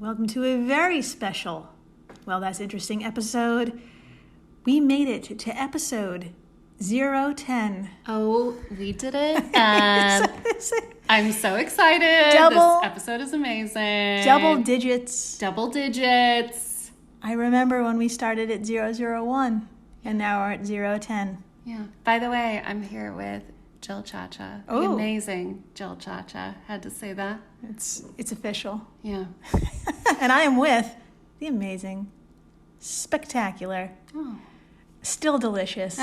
Welcome to a very special, Well, That's Interesting episode. We made it to episode 010. Oh, we did it. I'm so excited. This episode is amazing. Double digits. Double digits. I remember when we started at 001, and now we're at 010. Yeah. By the way, I'm here with Jill Chacha. The amazing Jill Chacha. Had to say that. It's official. Yeah. And I am with the amazing, spectacular, still delicious,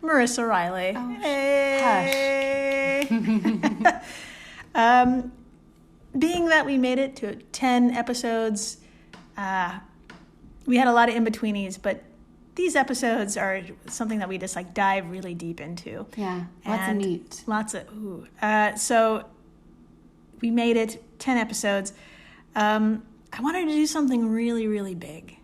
Marissa Riley. Oh, hey. Being that we made it to 10 episodes, we had a lot of in-betweenies, but these episodes are something that we just dive really deep into. Yeah, lots of meat. So we made it 10 episodes. I wanted to do something really, really big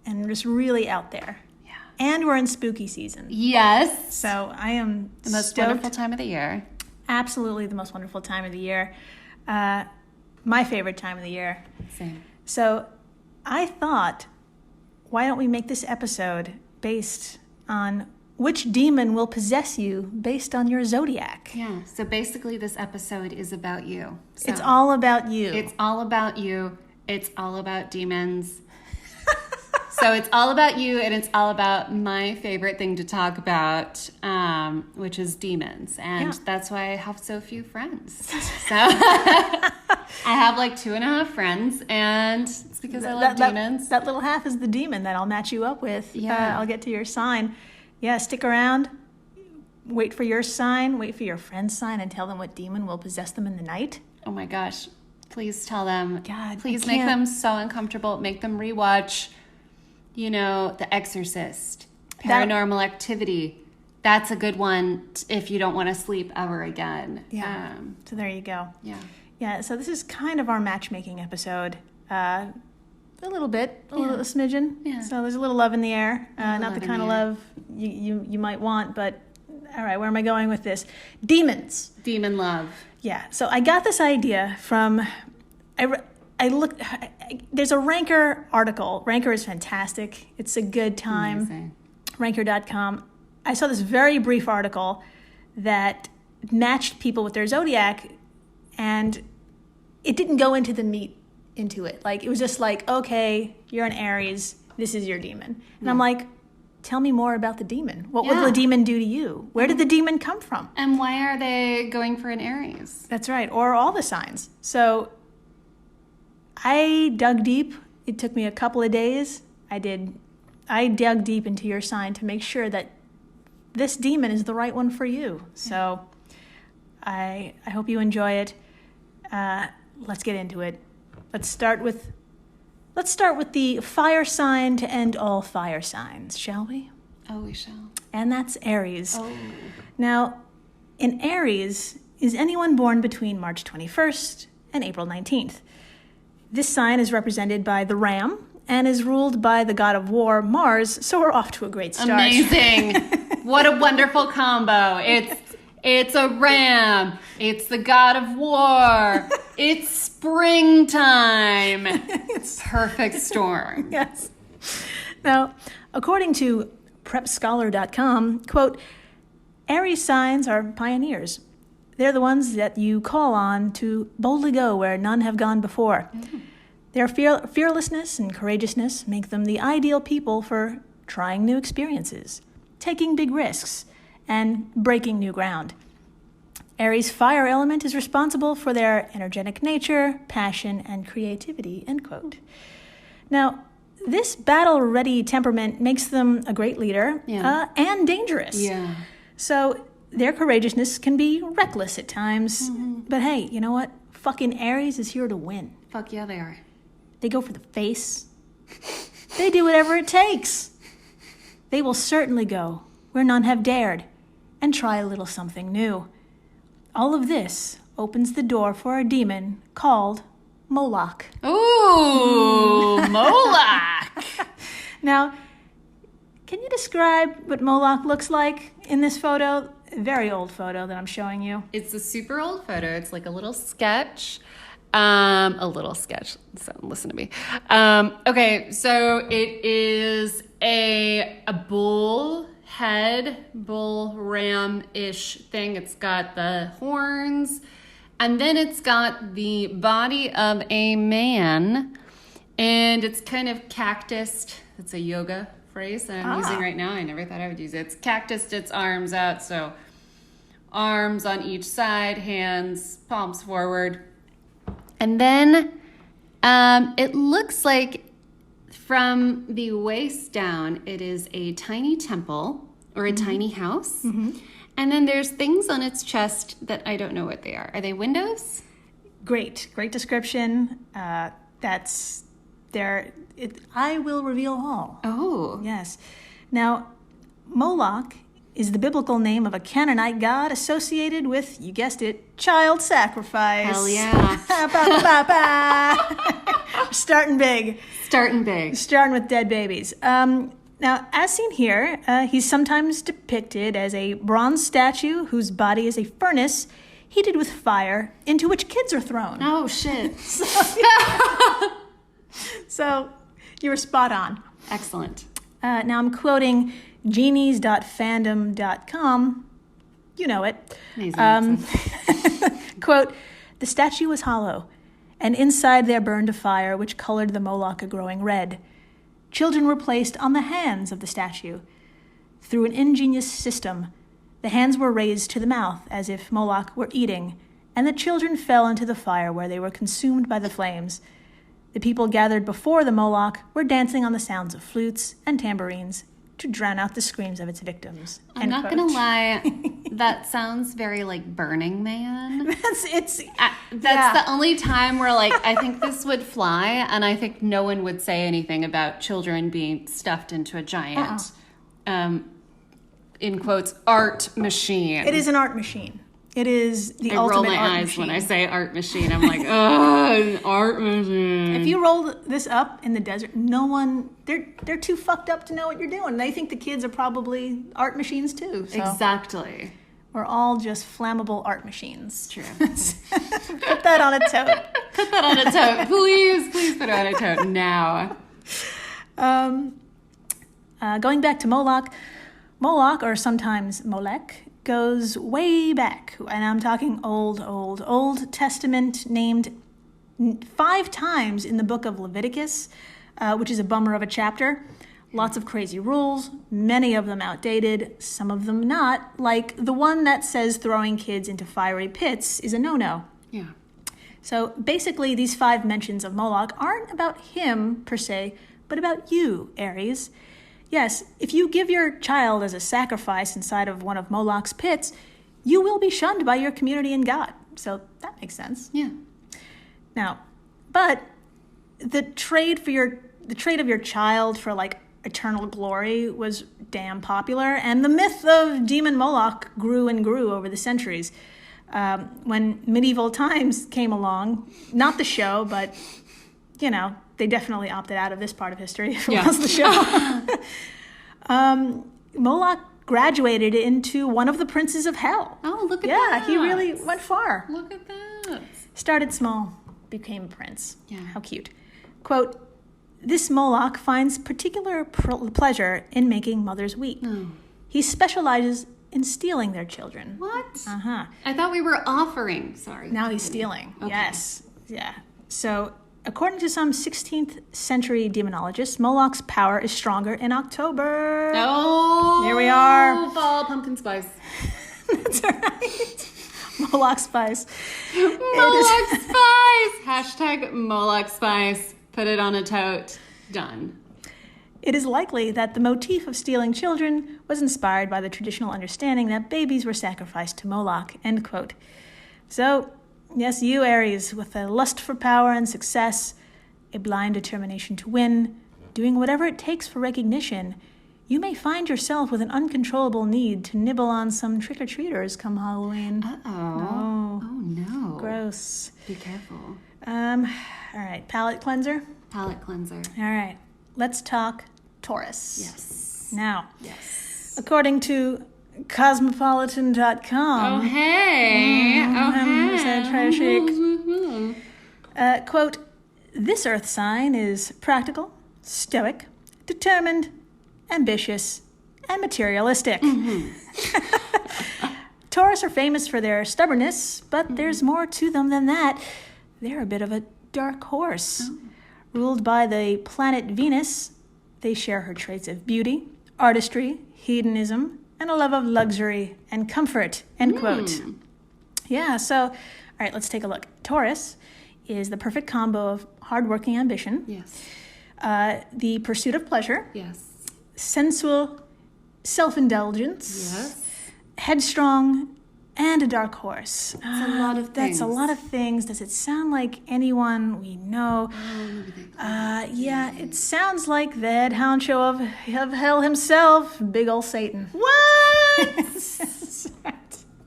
and just really out there. Yeah. And we're in spooky season. Yes. So I am the most wonderful time of the year. Absolutely the most wonderful time of the year. My favorite time of the year. Same. So I thought, why don't we make this episode based on which demon will possess you based on your zodiac? Yeah. So basically this episode is about you. So it's all about you. It's all about you. It's all about demons. So it's all about you, and it's all about my favorite thing to talk about, which is demons. And that's why I have so few friends. So I have 2.5 friends, and it's because I love demons. That little half is the demon that I'll match you up with. Yeah. I'll get to your sign. Yeah, stick around. Wait for your sign. Wait for your friend's sign and tell them what demon will possess them in the night. Oh my gosh. Please tell them. God, please make them so uncomfortable. Make them rewatch, The Exorcist, Paranormal Activity. That's a good one if you don't want to sleep ever again. Yeah. So there you go. Yeah. Yeah, so this is kind of our matchmaking episode. A little bit, a smidgen. Yeah. So there's a little love in the air. Not the kind of love you might want, but all right, where am I going with this? Demons. Demon love. Yeah, so I got this idea from, there's a Ranker article. Ranker is fantastic. It's a good time. Amazing. Ranker.com. I saw this very brief article that matched people with their zodiac, and it didn't go into the meat into it. It was just okay, you're an Aries, this is your demon. And I'm like, tell me more about the demon. What will the demon do to you? Where did the demon come from? And why are they going for an Aries? That's right, or all the signs. So I dug deep. It took me a couple of days. I dug deep into your sign to make sure that this demon is the right one for you. So I hope you enjoy it. Let's get into it. Let's start with the fire sign to end all fire signs, shall we? Oh, we shall. And that's Aries. Oh. Now, in Aries is anyone born between March 21st and April 19th. This sign is represented by the ram and is ruled by the god of war, Mars, so we're off to a great start. Amazing. What a wonderful combo. It's a ram. It's the god of war. It's springtime. It's perfect storm. Yes. Now, according to prepscholar.com, quote, Aries signs are pioneers. They're the ones that you call on to boldly go where none have gone before. Mm-hmm. Their fearlessness and courageousness make them the ideal people for trying new experiences, taking big risks, and breaking new ground. Aries' fire element is responsible for their energetic nature, passion, and creativity, end quote. Now, this battle-ready temperament makes them a great leader and dangerous. Yeah. So their courageousness can be reckless at times. Mm-hmm. But hey, you know what? Fucking Aries is here to win. Fuck yeah, they are. They go for the face. They do whatever it takes. They will certainly go where none have dared and try a little something new. All of this opens the door for a demon called Moloch. Ooh, Moloch. Now, can you describe what Moloch looks like in this photo? A very old photo that I'm showing you. It's a super old photo. It's like a little sketch. A little sketch. So listen to me. Okay, so it is a bull ram-ish thing. It's got the horns, and then it's got the body of a man, and it's kind of cactused. It's a yoga phrase that I'm using right now. I never thought I would use it. It's cactused its arms out, so arms on each side, hands, palms forward. And then it looks like from the waist down, it is a tiny temple or a tiny house. Mm-hmm. And then there's things on its chest that I don't know what they are. Are they windows? Great description. That's there. I will reveal all. Oh. Yes. Now, Moloch is the biblical name of a Canaanite god associated with, you guessed it, child sacrifice. Hell yeah. Starting big. Starting with dead babies. Now, as seen here, he's sometimes depicted as a bronze statue whose body is a furnace heated with fire into which kids are thrown. Oh, shit. So you were spot on. Excellent. Now I'm quoting genies.fandom.com. You know it. Amazing. Quote, "The statue was hollow, and inside there burned a fire which colored the Moloch a growing red. Children were placed on the hands of the statue. Through an ingenious system, the hands were raised to the mouth as if Moloch were eating, and the children fell into the fire where they were consumed by the flames. The people gathered before the Moloch were dancing on the sounds of flutes and tambourines to drown out the screams of its victims." I'm not going to lie. That sounds very like Burning Man. That's the only time where like I think this would fly, and I think no one would say anything about children being stuffed into a giant, in quotes, art machine. It is an art machine. It is the ultimate art machine. I roll my eyes when I say art machine. I'm like, oh, an art machine. If you roll this up in the desert, no one, they're too fucked up to know what you're doing. They think the kids are probably art machines too. So exactly. We're all just flammable art machines. True. Put that on a tote. Put that on a tote. Please put it on a tote now. Going back to Moloch, or sometimes Molech, goes way back, and I'm talking Old Testament, named 5 times in the book of Leviticus, which is a bummer of a chapter. Lots of crazy rules, many of them outdated, some of them not, like the one that says throwing kids into fiery pits is a no-no. Yeah. So basically, these 5 mentions of Moloch aren't about him per se, but about you, Aries. Yes, if you give your child as a sacrifice inside of one of Moloch's pits, you will be shunned by your community and God. So that makes sense. Yeah. Now, but the trade of your child for like eternal glory was damn popular, and the myth of demon Moloch grew and grew over the centuries. When medieval times came along, not the show, but they definitely opted out of this part of history if it was the show. Moloch graduated into one of the princes of hell. Oh, look at that. Yeah, he really went far. Look at that. Started small, became a prince. Yeah. How cute. Quote, "This Moloch finds particular pleasure in making mothers weep. Oh. He specializes in stealing their children." What? Uh-huh. I thought we were offering. Sorry. Now he's stealing. Okay. Yes. Yeah. So, according to some 16th century demonologists, Moloch's power is stronger in October. Oh. There we are. Fall pumpkin spice. That's right. Moloch spice. Moloch spice. Hashtag Moloch spice. Put it on a tote. Done. It is likely that the motif of stealing children was inspired by the traditional understanding that babies were sacrificed to Moloch, end quote. So, yes, you, Aries, with a lust for power and success, a blind determination to win, doing whatever it takes for recognition, you may find yourself with an uncontrollable need to nibble on some trick-or-treaters come Halloween. Uh-oh. Oh, no. Gross. Be careful. All right, palate cleanser? Palate cleanser. All right, let's talk Taurus. Yes. Now, yes. According to cosmopolitan.com. Oh, hey. Oh, hey. Is that trashic? Quote, this earth sign is practical, stoic, determined, ambitious, and materialistic. Taurus are famous for their stubbornness, but there's more to them than that. They're a bit of a dark horse. Ruled by the planet Venus, they share her traits of beauty, artistry, hedonism, and a love of luxury and comfort, end quote. Yeah, so, all right, let's take a look. Taurus is the perfect combo of hardworking ambition, Yes. The pursuit of pleasure, Yes. sensual self-indulgence, Yes. headstrong, and a dark horse. That's a lot of things. That's a lot of things. Does it sound like anyone we know? Yeah, it sounds like the head honcho of hell himself, big ol' Satan. What?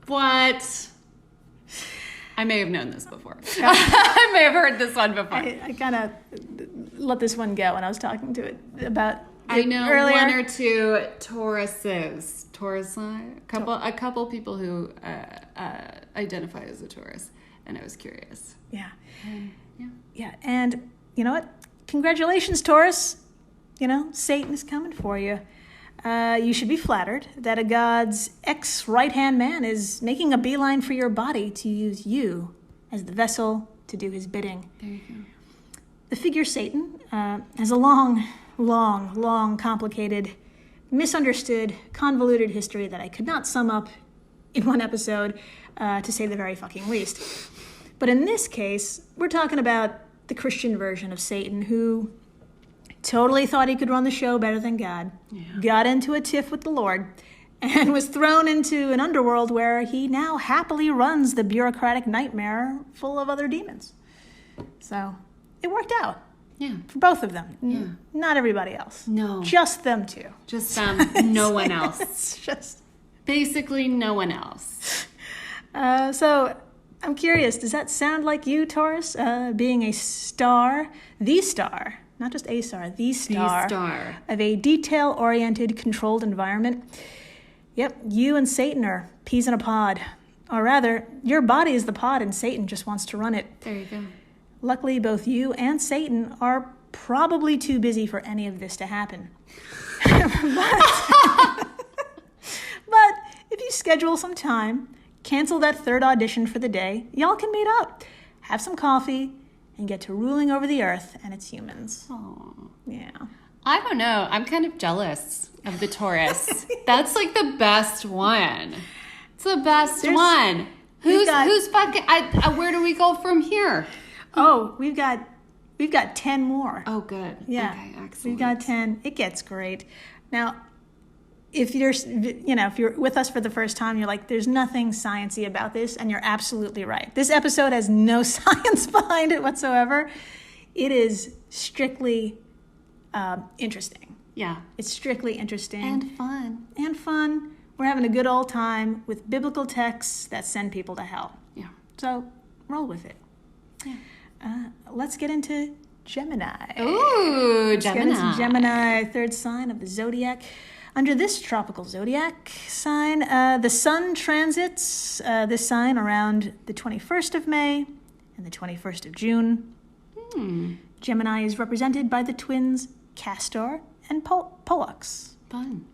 What? I may have known this before. I may have heard this one before. I kind of let this one go when I was talking to it about I it know earlier. one or two Tauruses. A couple people who identify as a Taurus, and I was curious. Yeah. Yeah. Yeah, and you know what? Congratulations, Taurus. You know, Satan is coming for you. You should be flattered that a god's ex-right-hand man is making a beeline for your body to use you as the vessel to do his bidding. There you go. The figure Satan has a long, complicated, misunderstood, convoluted history that I could not sum up in one episode, to say the very fucking least. But in this case, we're talking about the Christian version of Satan, who totally thought he could run the show better than God, got into a tiff with the Lord, and was thrown into an underworld where he now happily runs the bureaucratic nightmare full of other demons. So it worked out. Yeah. For both of them. Yeah. Not everybody else. No. Just them two. Just no one else. It's just... Basically, no one else. So I'm curious, does that sound like you, Taurus, being a star, the star, not just a star, the star of a detail-oriented, controlled environment? Yep, you and Satan are peas in a pod. Or rather, your body is the pod and Satan just wants to run it. There you go. Luckily, both you and Satan are probably too busy for any of this to happen. But if you schedule some time, cancel that third audition for the day, y'all can meet up, have some coffee, and get to ruling over the earth and its humans. Aww. Yeah. I don't know. I'm kind of jealous of the Taurus. That's like the best one. It's the best one. Who's fucking? Where do we go from here? Oh, we've got 10 more. Oh, good. Yeah. Okay, excellent. We've got 10. It gets great. Now, if you're with us for the first time, you're like, there's nothing sciencey about this, and you're absolutely right. This episode has no science behind it whatsoever. It is strictly interesting. Yeah. It's strictly interesting. And fun. We're having a good old time with biblical texts that send people to hell. Yeah. So roll with it. Yeah. Let's get into Gemini. Ooh, Gemini. Get into Gemini, third sign of the Zodiac. Under this tropical zodiac sign, the sun transits this sign around the 21st of May and the 21st of June. Gemini is represented by the twins Castor and Pollux. Fun.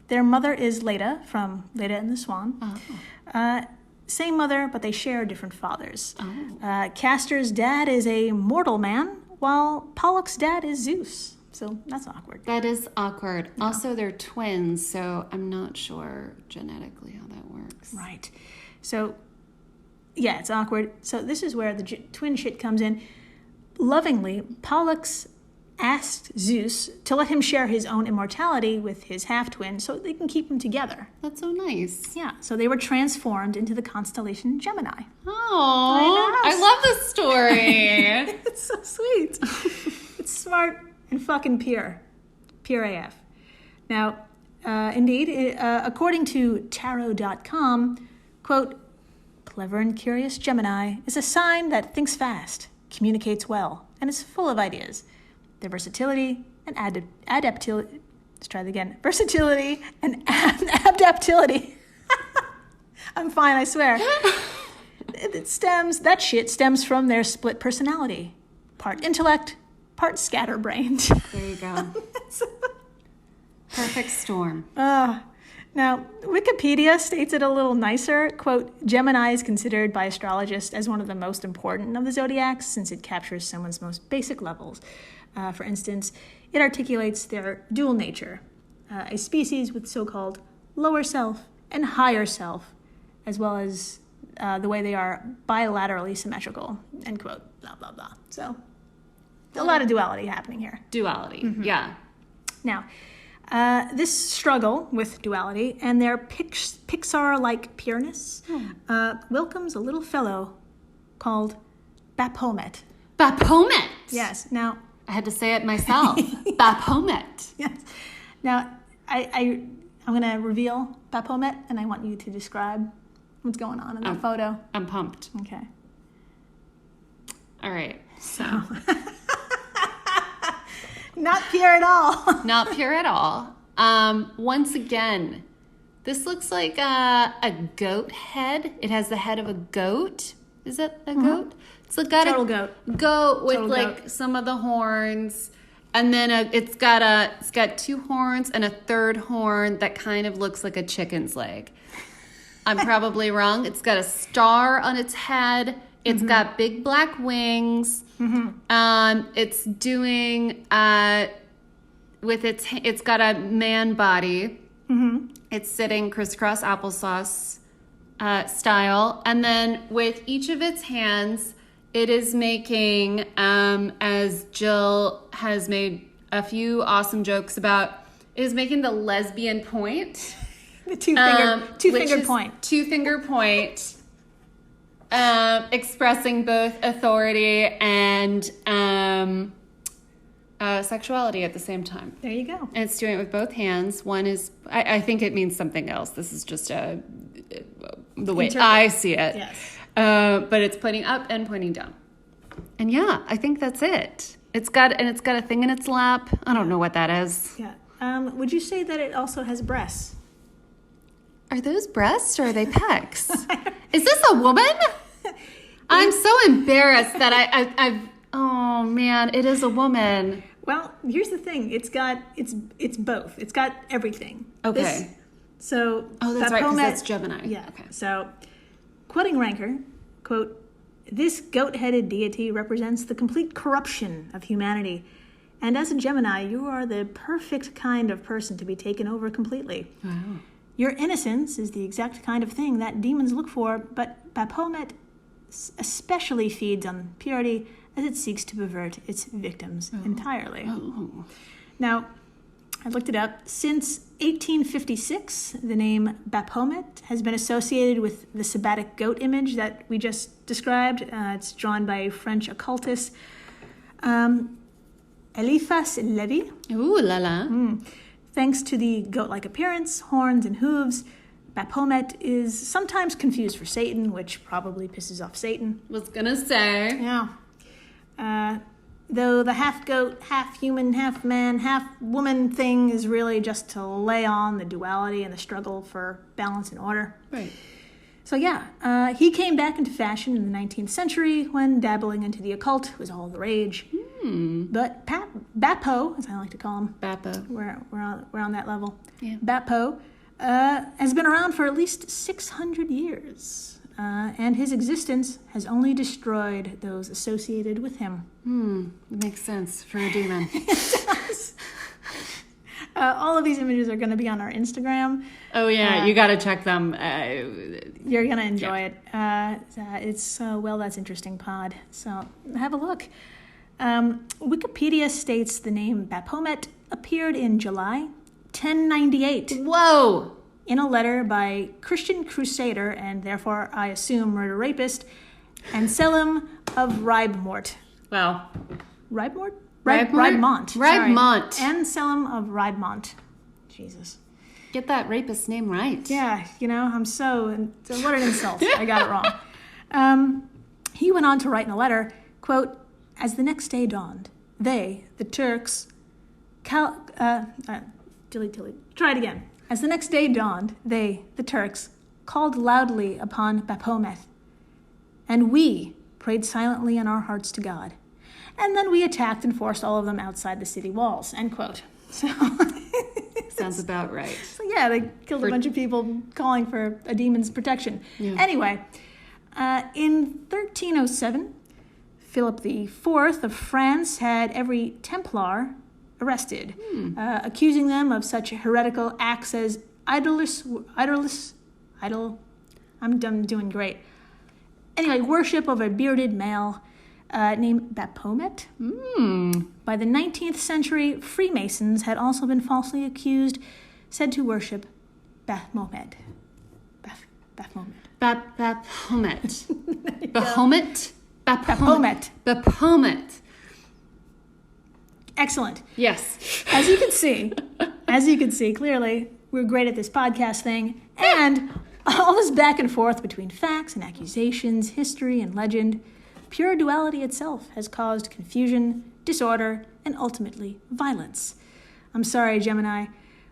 Their mother is Leda from Leda and the Swan. Oh. Same mother, but they share different fathers. Oh. Castor's dad is a mortal man, while Pollux's dad is Zeus. So that's awkward. That is awkward. Yeah. Also, they're twins, so I'm not sure genetically how that works. Right. So, yeah, it's awkward. So this is where the twin shit comes in. Lovingly, Pollux asked Zeus to let him share his own immortality with his half-twin so they can keep them together. That's so nice. Yeah, so they were transformed into the constellation Gemini. Oh, I love this story. It's so sweet. It's smart and fucking pure AF. Now, indeed, according to tarot.com, quote, clever and curious Gemini is a sign that thinks fast, communicates well, and is full of ideas. Their versatility and adaptility. Let's try it again. Versatility and adaptility. I'm fine, I swear. That shit stems from their split personality. Part intellect, part scatterbrained. There you go. Perfect storm. Now, Wikipedia states it a little nicer. Quote, Gemini is considered by astrologists as one of the most important of the zodiacs since it captures someone's most basic levels. For instance, it articulates their dual nature, a species with so-called lower self and higher self, as well as the way they are bilaterally symmetrical, end quote, blah, blah, blah. So, a lot of duality happening here. Duality, yeah. Now, this struggle with duality and their Pixar-like pureness welcomes a little fellow called Baphomet. Baphomet! Yes, now... I had to say it myself. Baphomet. Yes. Now, I'm going to reveal Baphomet, and I want you to describe what's going on in that photo. I'm pumped. Okay. All right, so... Not pure at all. Not pure at all. Once again, this looks like a goat head. It has the head of a goat. Is that a goat? It's got Total a goat. Goat with Total like goat. some of the horns, and then it's got two horns and a third horn that kind of looks like a chicken's leg. I'm probably wrong. It's got a star on its head. It's got big black wings. It's doing it's got a man body. It's sitting crisscross applesauce style, and then with each of its hands, it is making, as Jill has made a few awesome jokes about, it is making the lesbian point. The two-finger point. Two-finger point. Expressing both authority and sexuality at the same time. There you go. And it's doing it with both hands. One is, I think it means something else. This is just the way I see it. Yes. But it's pointing up and pointing down. And yeah, I think that's it. It's got a thing in its lap. I don't know what that is. Yeah. Would you say that it also has breasts? Are those breasts or are they pecs? Is this a woman? I'm so embarrassed that I've oh man, it is a woman. Well, here's the thing. It's both. It's got everything. Okay. That's right, because that's Gemini. Yeah. Okay. So, quoting Ranker, quote, this goat-headed deity represents the complete corruption of humanity. And as a Gemini, you are the perfect kind of person to be taken over completely. Wow. Your innocence is the exact kind of thing that demons look for, but Baphomet especially feeds on purity as it seeks to pervert its victims entirely. Oh. Now, I looked it up. Since 1856, the name Baphomet has been associated with the sabbatic goat image that we just described. It's drawn by French occultist Eliphas Levi. Ooh la la. Thanks to the goat-like appearance, horns, and hooves, Baphomet is sometimes confused for Satan, which probably pisses off Satan. Was gonna say. Yeah. Though the half-goat, half-human, half-man, half-woman thing is really just to lay on the duality and the struggle for balance and order. Right. So yeah, he came back into fashion in the 19th century when dabbling into the occult was all the rage. But Bapho, as I like to call him, Bapho. we're on that level. Yeah. Bapho has been around for at least 600 years, and his existence has only destroyed those associated with him. It makes sense for a demon. All of these images are going to be on our Instagram. Oh yeah, you got to check them. You're going to enjoy it. It's Well, That's Interesting Pod. So have a look. Wikipedia states the name Baphomet appeared in July 1098. Whoa! In a letter by Christian crusader and therefore I assume murder rapist Anselm of Ribemort. Wow. Ribemort? Ribemont. Sorry. Ribemont. Anselm of Ribemont. Jesus. Get that rapist name right. Yeah, I'm what an insult. I got it wrong. He went on to write in a letter, quote, as the next day dawned, they, the Turks, try it again. As the next day dawned, they, the Turks, called loudly upon Baphomet. and we prayed silently in our hearts to God. And then we attacked and forced all of them outside the city walls, end quote. So Sounds about right. So yeah, they killed a bunch of people calling for a demon's protection. Yeah. Anyway, in 1307, Philip IV of France had every Templar arrested, accusing them of such heretical acts as I'm doing great. Anyway, worship of a bearded male named Baphomet. By the 19th century, Freemasons had also been falsely accused, said to worship Baphomet. Baphomet. Baphomet. Baphomet. Baphomet. Baphomet. Excellent. Yes. As you can see, clearly, we're great at this podcast thing. And all this back and forth between facts and accusations, history and legend, pure duality itself has caused confusion, disorder, and ultimately violence. I'm sorry, Gemini,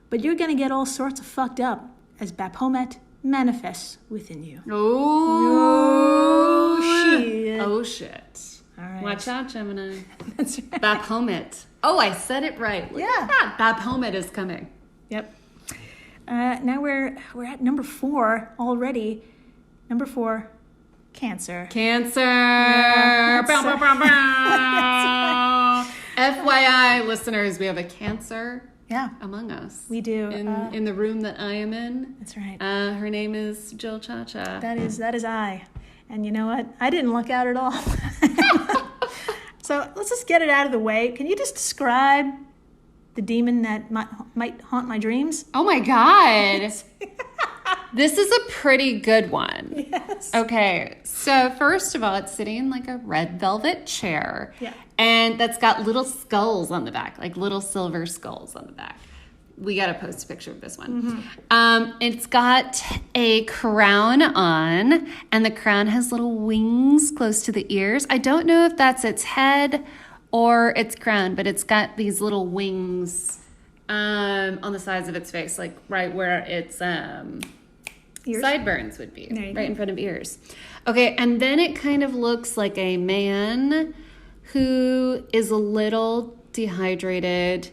but you're going to get all sorts of fucked up as Baphomet manifests within you. Oh, shit. Oh, shit. All right. Watch out, Gemini. That's right. Baphomet. Oh, I said it right. Look at that. Baphomet is coming. Yep. Now we're at number 4 already. Number 4, Cancer. Cancer. Yeah, FYI, listeners, we have a Cancer among us. We do. In the room that I am in. That's right. Her name is Jill Chacha. That is I. And you know what? I didn't luck out at all. So let's just get it out of the way. Can you just describe the demon that might haunt my dreams? Oh my God. This is a pretty good one. Yes. Okay, so first of all, it's sitting in like a red velvet chair. Yeah. And that's got little skulls on the back, like little silver skulls on the back. We got to post a picture of this one. It's got a crown on, and the crown has little wings close to the ears. I don't know if that's its head or its crown, but it's got these little wings on the sides of its face, like right where its sideburns would be, right in front of ears. Okay, and then it kind of looks like a man who is a little dehydrated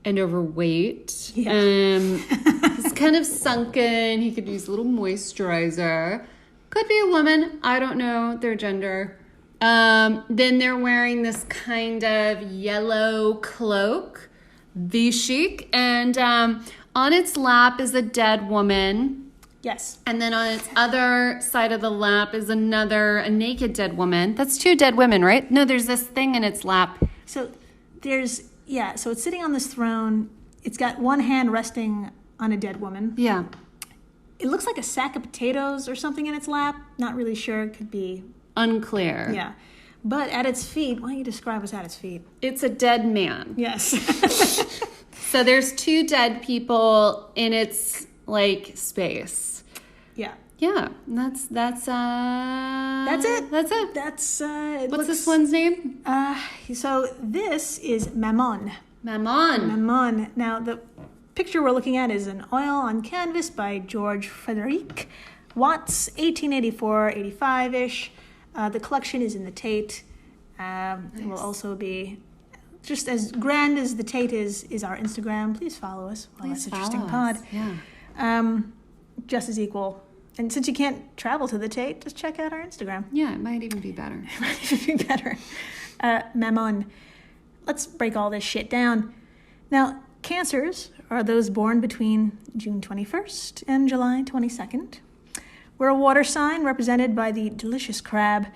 and overweight. Yeah. He's kind of sunken. He could use a little moisturizer. Could be a woman. I don't know their gender. Then they're wearing this kind of yellow cloak, V-chic, and on its lap is a dead woman. Yes. And then on its other side of the lap is a naked dead woman. That's 2 dead women, right? No, there's this thing in its lap. So so it's sitting on this throne. It's got one hand resting on a dead woman. Yeah. It looks like a sack of potatoes or something in its lap. Not really sure. It could be unclear. Yeah. But at its feet, why don't you describe what's at its feet? It's a dead man. Yes. So there's 2 dead people in its space. Yeah. Yeah. That's it. That's it. What's this one's name? So this is Mammon. Mammon. Now the picture we're looking at is an oil on canvas by George Frederick Watts, 1884-85-ish. The collection is in the Tate. Nice. It will also be just as grand as the Tate is our Instagram. Please follow us. That's interesting pod. Yeah. Just as equal. And since you can't travel to the Tate, just check out our Instagram. Yeah, it might even be better. Mammon. Let's break all this shit down. Now, Cancers are those born between June 21st and July 22nd. We're a water sign represented by the delicious crab.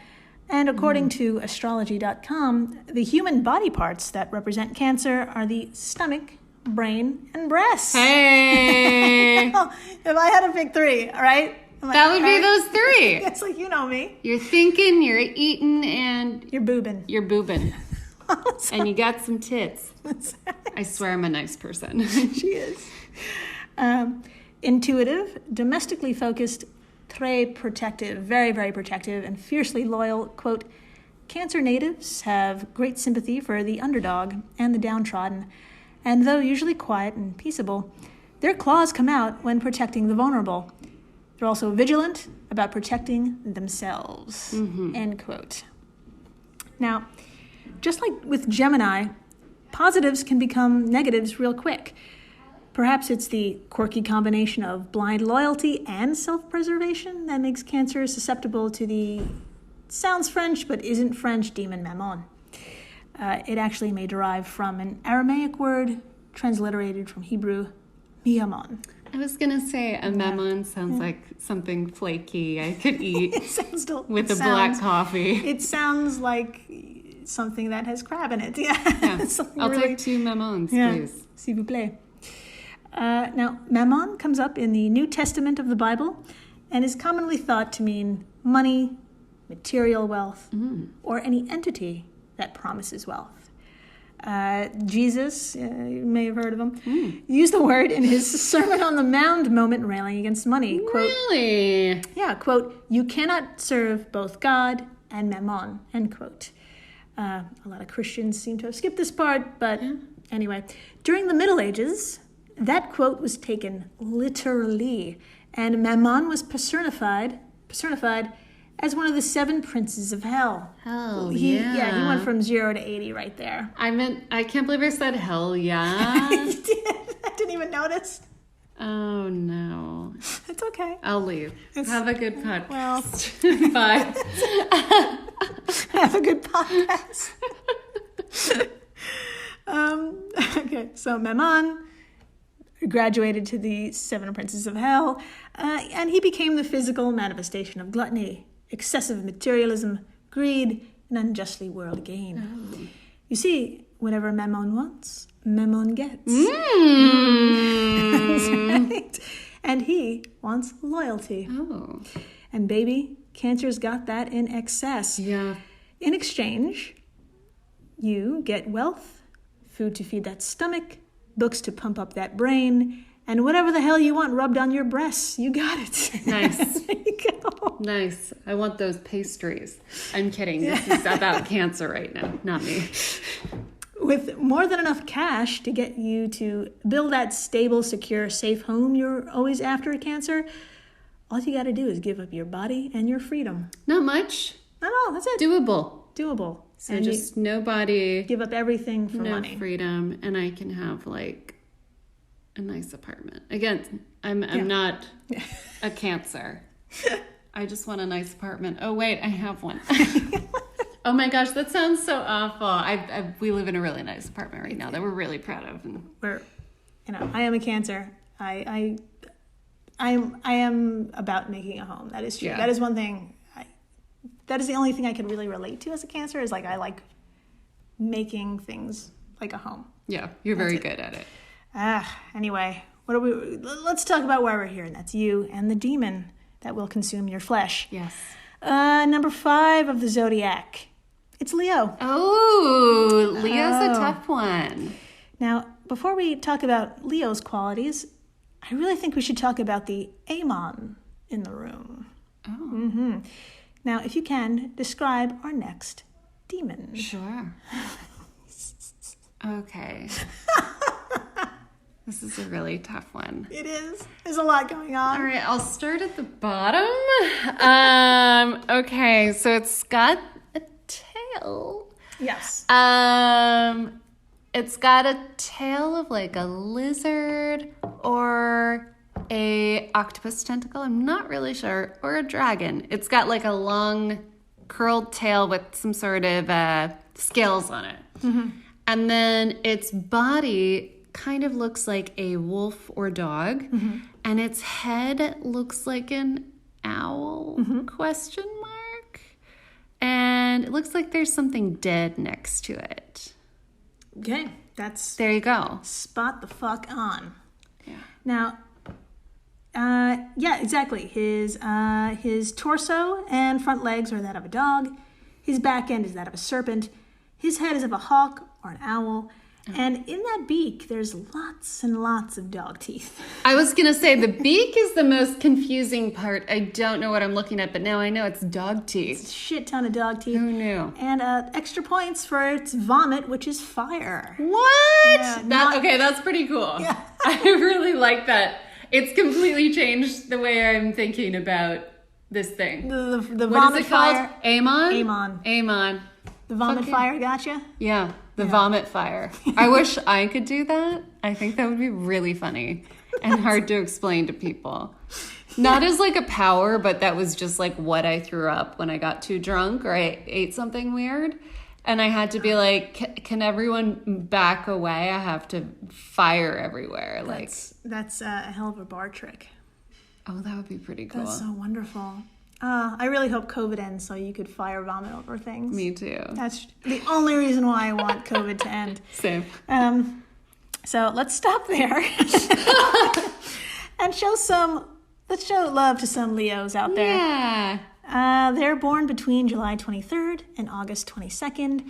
And according to astrology.com, the human body parts that represent Cancer are the stomach, brain, and breasts. Hey! If I had to pick 3, all right? That would be those 3. It's like, you know me. You're thinking, you're eating, and... You're boobing. And you got some tits. I swear I'm a nice person. She is. Intuitive, domestically focused, très protective, very, very protective, and fiercely loyal. Quote, Cancer natives have great sympathy for the underdog and the downtrodden, and though usually quiet and peaceable, their claws come out when protecting the vulnerable. They're also vigilant about protecting themselves, end quote. Now, just like with Gemini, positives can become negatives real quick. Perhaps it's the quirky combination of blind loyalty and self-preservation that makes Cancer susceptible to the sounds French but isn't French demon Mammon. It actually may derive from an Aramaic word transliterated from Hebrew, miamon. I was going to say a mammon sounds like something flaky I could eat with black coffee. It sounds like something that has crab in it. Yeah. I'll take 2 mammons, please. S'il vous plaît. Now, mammon comes up in the New Testament of the Bible and is commonly thought to mean money, material wealth, or any entity that promises wealth. Jesus, you may have heard of him, used the word in his Sermon on the Mount moment railing against money. Quote, really? Yeah, quote, "You cannot serve both God and mammon," end quote. A lot of Christians seem to have skipped this part, but anyway. During the Middle Ages, that quote was taken literally, and mammon was personified as one of the 7 princes of hell. Hell He went from 0 to 80 right there. I can't believe I said hell yeah. You did. I didn't even notice. Oh, no. It's okay. I'll leave. Have a good podcast. Well, bye. Have a good podcast. Okay, so Mammon graduated to the 7 princes of hell, and he became the physical manifestation of gluttony, excessive materialism, greed, and unjustly world gain. Oh. You see, whatever Mammon wants, Mammon gets. That's right. And he wants loyalty. Oh. And baby, Cancer's got that in excess. Yeah. In exchange, you get wealth, food to feed that stomach, books to pump up that brain, and whatever the hell you want rubbed on your breasts. You got it. Nice. There you go. Nice. I want those pastries. I'm kidding. This is about Cancer right now, not me. With more than enough cash to get you to build that stable, secure, safe home you're always after, Cancer, all you got to do is give up your body and your freedom. Not much. No, that's it. Doable. So and just nobody. Give up everything for money. No freedom, and I can have like a nice apartment. Again, I'm not a Cancer. I just want a nice apartment. Oh wait, I have one. Oh my gosh, that sounds so awful. We live in a really nice apartment right now that we're really proud of. And I am a Cancer. I am about making a home. That is true. Yeah. That is one thing. That is the only thing I can really relate to as a Cancer, is like I like making things like a home. Yeah, you're very good at it. Anyway, let's talk about why we're here, and that's you and the demon that will consume your flesh. Yes. Number 5 of the Zodiac. It's Leo. Oh, Leo's a tough one. Now, before we talk about Leo's qualities, I really think we should talk about the Amon in the room. Oh. Mm-hmm. Now, if you can, describe our next demon. Sure. Okay. This is a really tough one. It is. There's a lot going on. All right, I'll start at the bottom. Okay, so it's got a tail. Yes. It's got a tail of like a lizard or a octopus tentacle. I'm not really sure. Or a dragon. It's got like a long curled tail with some sort of scales on it. Mm-hmm. And then its body kind of looks like a wolf or dog, mm-hmm. and its head looks like an owl, mm-hmm. question mark. And it looks like there's something dead next to it. Okay, there you go. Spot the fuck on. Yeah. Now, yeah, exactly. His torso and front legs are that of a dog. His back end is that of a serpent. His head is of a hawk or an owl. And in that beak, there's lots and lots of dog teeth. I was going to say, the beak is the most confusing part. I don't know what I'm looking at, but now I know it's dog teeth. It's a shit ton of dog teeth. Who knew? And extra points for its vomit, which is fire. What? Yeah, Okay, that's pretty cool. Yeah. I really like that. It's completely changed the way I'm thinking about this thing. The What vomit is it called? fire. Amon? Amon. The vomit fire gotcha? Yeah, the vomit fire. I wish I could do that. I think that would be really funny and hard to explain to people. Not as like a power, but that was just like what I threw up when I got too drunk or I ate something weird. And I had to be like, can everyone back away? I have to fire everywhere. That's a hell of a bar trick. Oh, that would be pretty cool. That's so wonderful. I really hope COVID ends so you could fire vomit over things. Me too. That's the only reason why I want COVID to end. Same. So let's stop there and let's show love to some Leos out there. Yeah. They're born between July 23rd and August 22nd.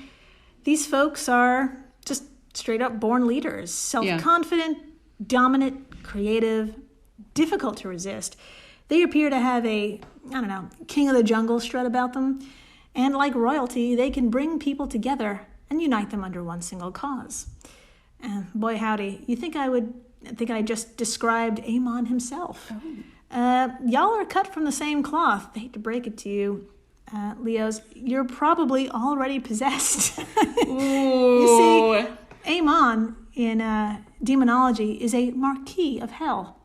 These folks are just straight up born leaders, self-confident, dominant, creative, difficult to resist. They appear to have a, king of the jungle strut about them. And like royalty, they can bring people together and unite them under one single cause. Boy, howdy, you think I just described Amon himself. Oh. Y'all are cut from the same cloth. I hate to break it to you, Leos. You're probably already possessed. You see, Amon in demonology is a marquis of hell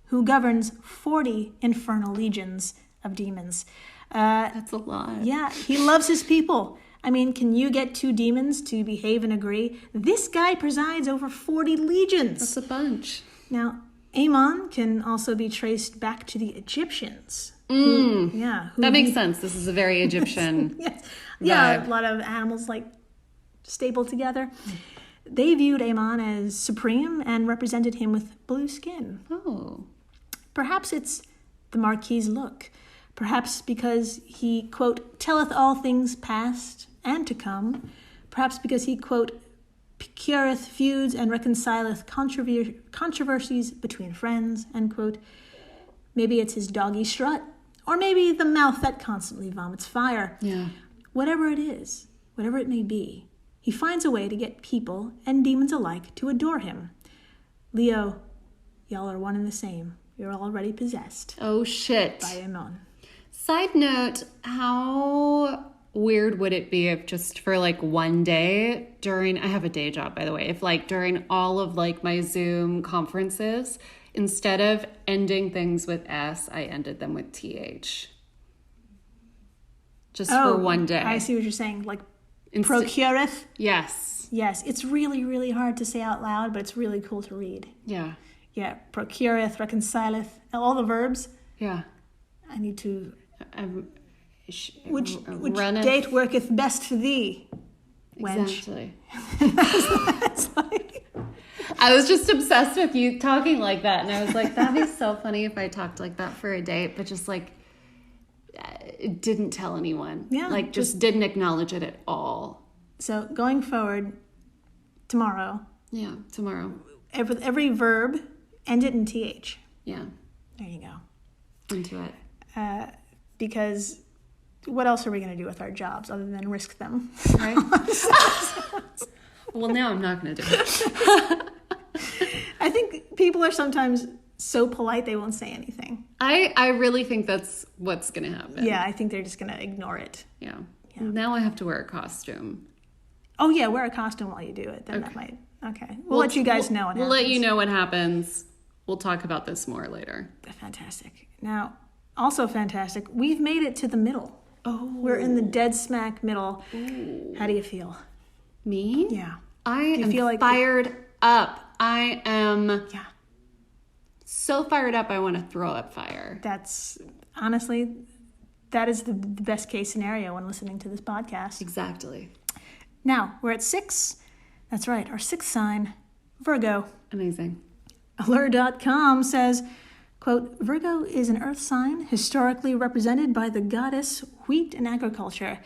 who governs 40 infernal legions of demons. That's a lot. Yeah, he loves his people. I mean, can you get two demons to behave and agree? This guy presides over 40 legions. That's a bunch. Now, Amon can also be traced back to the Egyptians. That makes sense. This is a very Egyptian yes. Yeah, vibe. a lot of animals stapled together. They viewed Amon as supreme and represented him with blue skin. Oh. Perhaps it's the Marquis's look. Perhaps because he, quote, telleth all things past and to come. Perhaps because he, quote, cureth feuds and reconcileth controversies between friends, end quote. Maybe it's his doggy strut. Or maybe the mouth that constantly vomits fire. Yeah. Whatever it is, whatever it may be, he finds a way to get people and demons alike to adore him. Leo, y'all are one and the same. You're already possessed. Oh, shit. By Amon. Side note, how weird would it be if just for like one day I have a day job, by the way, if like during all of like my Zoom conferences, instead of ending things with S, I ended them with TH. Just for one day. I see what you're saying. Like procureth? Yes. Yes. It's really, really hard to say out loud, but it's really cool to read. Yeah. Yeah. Procureth, reconcileth, all the verbs. Yeah. I need to... Which runneth. Date worketh best for thee? Exactly. I was just obsessed with you talking like that, and I was like, that'd be so funny if I talked like that for a date, but just like didn't tell anyone. Yeah, like just didn't acknowledge it at all. So going forward, tomorrow. Yeah, tomorrow. Every verb, end it in TH. Yeah. There you go. Into it. Because what else are we going to do with our jobs other than risk them? Right? Well, now I'm not going to do it. I think people are sometimes so polite they won't say anything. I really think that's what's going to happen. Yeah, I think they're just going to ignore it. Yeah. Now I have to wear a costume. Oh, yeah, wear a costume while you do it. Then that might... Okay. We'll let you guys know what happens. We'll let you know what happens. We'll talk about this more later. Fantastic. Now, also fantastic, we've made it to the middle. Oh. We're in the dead smack middle. Ooh. How do you feel? Me? Yeah. I am fired up. I am so fired up I want to throw up fire. That's, honestly, that is the best case scenario when listening to this podcast. Exactly. Now, we're at 6. That's right, our 6th sign, Virgo. Amazing. Allure.com says, quote, Virgo is an earth sign historically represented by the goddess wheat and agriculture,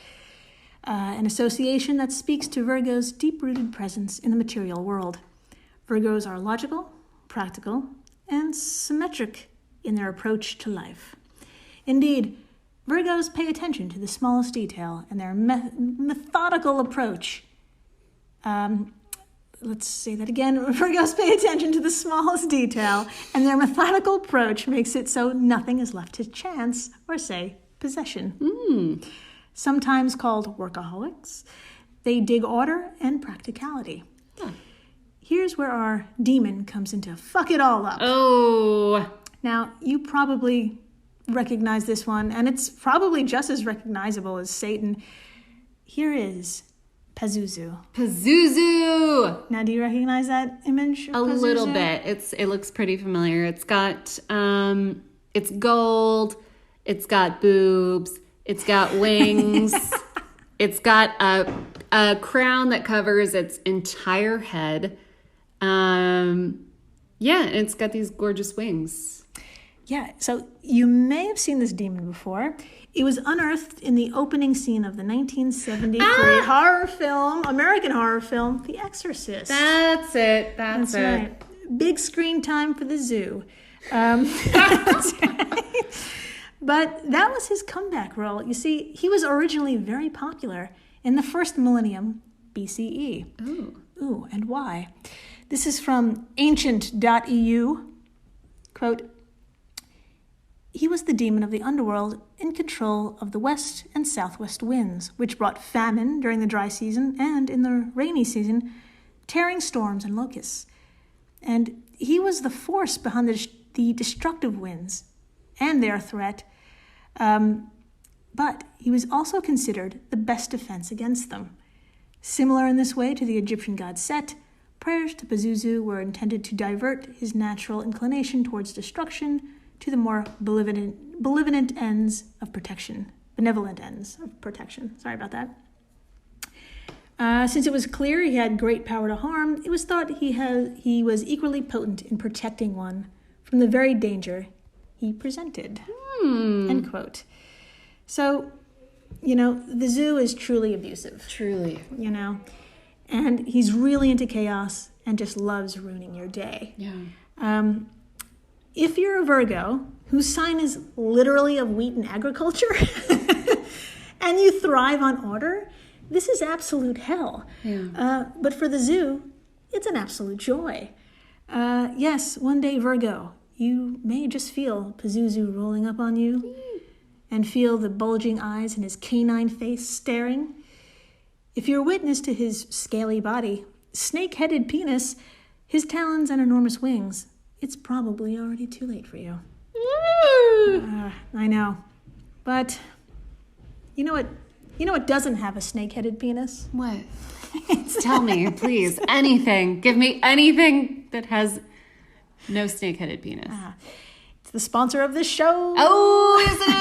an association that speaks to Virgo's deep-rooted presence in the material world. Virgos are logical, practical, and symmetric in their approach to life. Indeed, Virgos pay attention to the smallest detail, and their methodical approach let's say that again. Virgos pay attention to the smallest detail, and their methodical approach makes it so nothing is left to chance or, say, possession. Sometimes called workaholics, they dig order and practicality. Huh. Here's where our demon comes in to fuck it all up. Oh. Now, you probably recognize this one, and it's probably just as recognizable as Satan. Here is Pazuzu. Pazuzu! Now, do you recognize that image of Pazuzu? A little bit. It looks pretty familiar. It's got, it's gold. It's got boobs. It's got wings. It's got a crown that covers its entire head. Yeah, and it's got these gorgeous wings. Yeah, so you may have seen this demon before. It was unearthed in the opening scene of the 1973 horror film, American horror film, The Exorcist. That's it. That's it. Right. Big screen time for the zoo. But that was his comeback role. You see, he was originally very popular in the first millennium BCE. Ooh, and why? This is from ancient.eu. Quote, he was the demon of the underworld in control of the west and southwest winds, which brought famine during the dry season and in the rainy season, tearing storms and locusts. And he was the force behind the destructive winds and their threat, but he was also considered the best defense against them. Similar in this way to the Egyptian god Set, prayers to Pazuzu were intended to divert his natural inclination towards destruction to the more benevolent ends of protection. Sorry about that. Since it was clear he had great power to harm, it was thought he was equally potent in protecting one from the very danger he presented. End quote. So, the zoo is truly abusive. Truly. And he's really into chaos and just loves ruining your day. Yeah. If you're a Virgo, whose sign is literally of wheat and agriculture, and you thrive on order, this is absolute hell. Yeah. But for the zoo, it's an absolute joy. Yes, one day, Virgo, you may just feel Pazuzu rolling up on you and feel the bulging eyes and his canine face staring. If you're witness to his scaly body, snake-headed penis, his talons and enormous wings, it's probably already too late for you. I know. But you know what doesn't have a snake-headed penis? What? Tell me, please. Anything. Give me anything that has no snake-headed penis. It's the sponsor of this show. Oh, yes it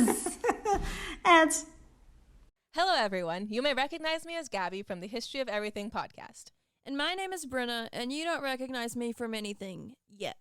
is! Ads. Hello, everyone. You may recognize me as Gabby from the History of Everything podcast. And my name is Brenna, and you don't recognize me from anything yet.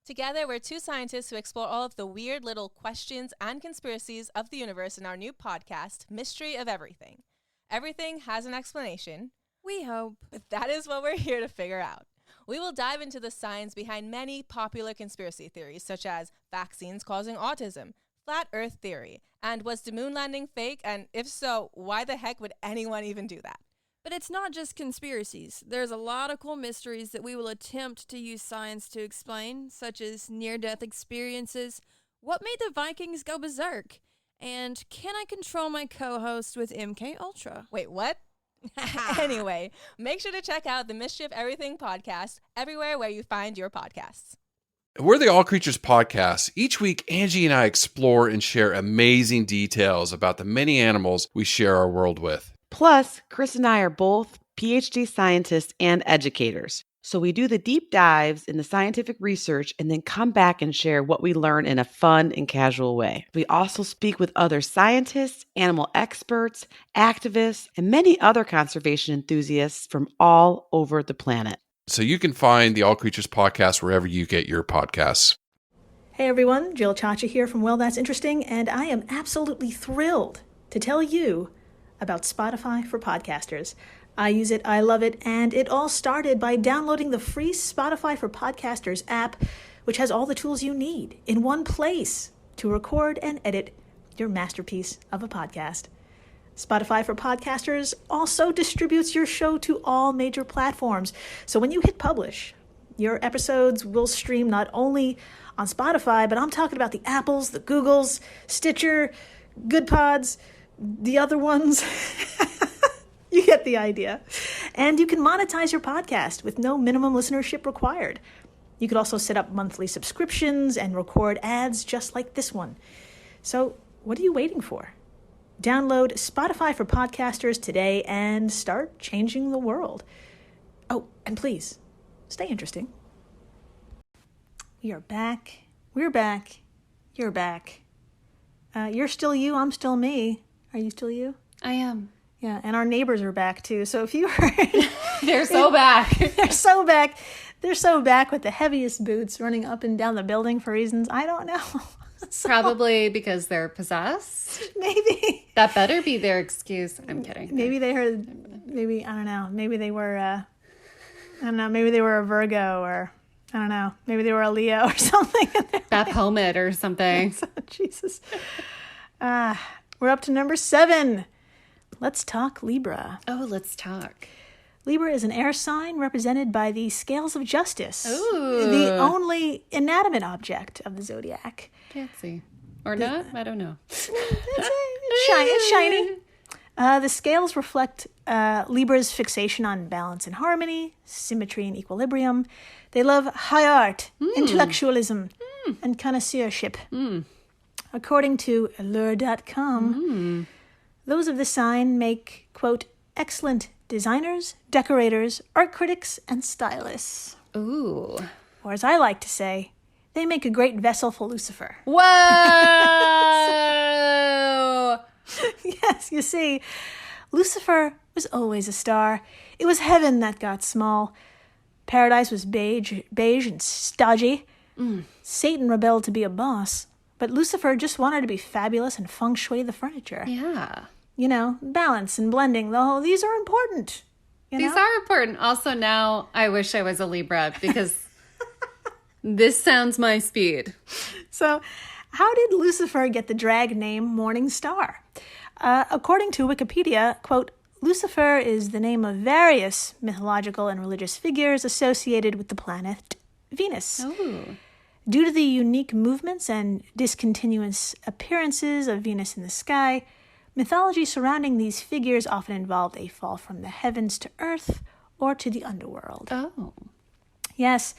Together, we're two scientists who explore all of the weird little questions and conspiracies of the universe in our new podcast, Mystery of Everything. Everything has an explanation. We hope. But that is what we're here to figure out. We will dive into the science behind many popular conspiracy theories, such as vaccines causing autism, flat Earth theory, and was the moon landing fake? And if so, why the heck would anyone even do that? But it's not just conspiracies. There's a lot of cool mysteries that we will attempt to use science to explain, such as near-death experiences, what made the Vikings go berserk, and can I control my co-host with MK Ultra? Wait, what? Anyway, make sure to check out the Mystery of Everything podcast everywhere where you find your podcasts. We're the All Creatures Podcast. Each week, Angie and I explore and share amazing details about the many animals we share our world with. Plus, Chris and I are both PhD scientists and educators. So we do the deep dives in the scientific research and then come back and share what we learn in a fun and casual way. We also speak with other scientists, animal experts, activists, and many other conservation enthusiasts from all over the planet. So you can find the All Creatures Podcast wherever you get your podcasts. Hey everyone, Jill Chacha here from Well, That's Interesting, and I am absolutely thrilled to tell you about Spotify for podcasters. I use it, I love it, and it all started by downloading the free Spotify for Podcasters app, which has all the tools you need in one place to record and edit your masterpiece of a podcast. Spotify for Podcasters also distributes your show to all major platforms. So when you hit publish, your episodes will stream not only on Spotify, but I'm talking about the Apples, the Googles, Stitcher, Good Pods, the other ones. You get the idea. And you can monetize your podcast with no minimum listenership required. You could also set up monthly subscriptions and record ads just like this one. So what are you waiting for? Download Spotify for Podcasters today and start changing the world. Oh, and please, stay interesting. We are back. We're back. You're back. You're still you, I'm still me. Are you still you? I am. Yeah, and our neighbors are back too. So if you heard... They're so back. They're so back. They're so back with the heaviest boots running up and down the building for reasons I don't know. So, Probably because they're possessed. maybe. That better be their excuse. I'm kidding. Maybe they heard, maybe, I don't know, maybe they were, I don't know, maybe they were a Virgo or, I don't know, maybe they were a Leo or something. Beth Helmet or something. Jesus. We're up to number 7. Let's talk Libra. Oh, let's talk. Libra is an air sign represented by the scales of justice. Ooh. The only inanimate object of the zodiac. Fancy. Or not? I don't know. It's shiny. The scales reflect Libra's fixation on balance and harmony, symmetry and equilibrium. They love high art, intellectualism, and connoisseurship. According to allure.com, those of the sign make, quote, excellent designers, decorators, art critics, and stylists. Ooh. Or as I like to say, they make a great vessel for Lucifer. Whoa! Yes, you see, Lucifer was always a star. It was heaven that got small. Paradise was beige and stodgy. Satan rebelled to be a boss, but Lucifer just wanted to be fabulous and feng shui the furniture. Yeah. You know, balance and blending. These are important. These are important. Also, now I wish I was a Libra because this sounds my speed. So, how did Lucifer get the drag name Morning Star? According to Wikipedia, quote, Lucifer is the name of various mythological and religious figures associated with the planet Venus. Ooh. Due to the unique movements and discontinuous appearances of Venus in the sky, mythology surrounding these figures often involved a fall from the heavens to earth or to the underworld. Oh. Yes,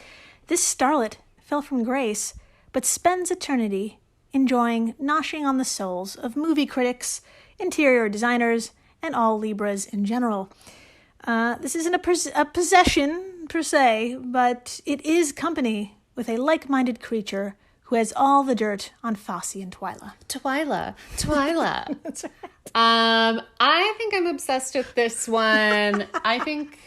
this starlet fell from grace, but spends eternity enjoying noshing on the souls of movie critics, interior designers, and all Libras in general. This isn't a possession, per se, but it is company with a like-minded creature who has all the dirt on Fosse and Twyla. Twyla. That's right. I think I'm obsessed with this one. I think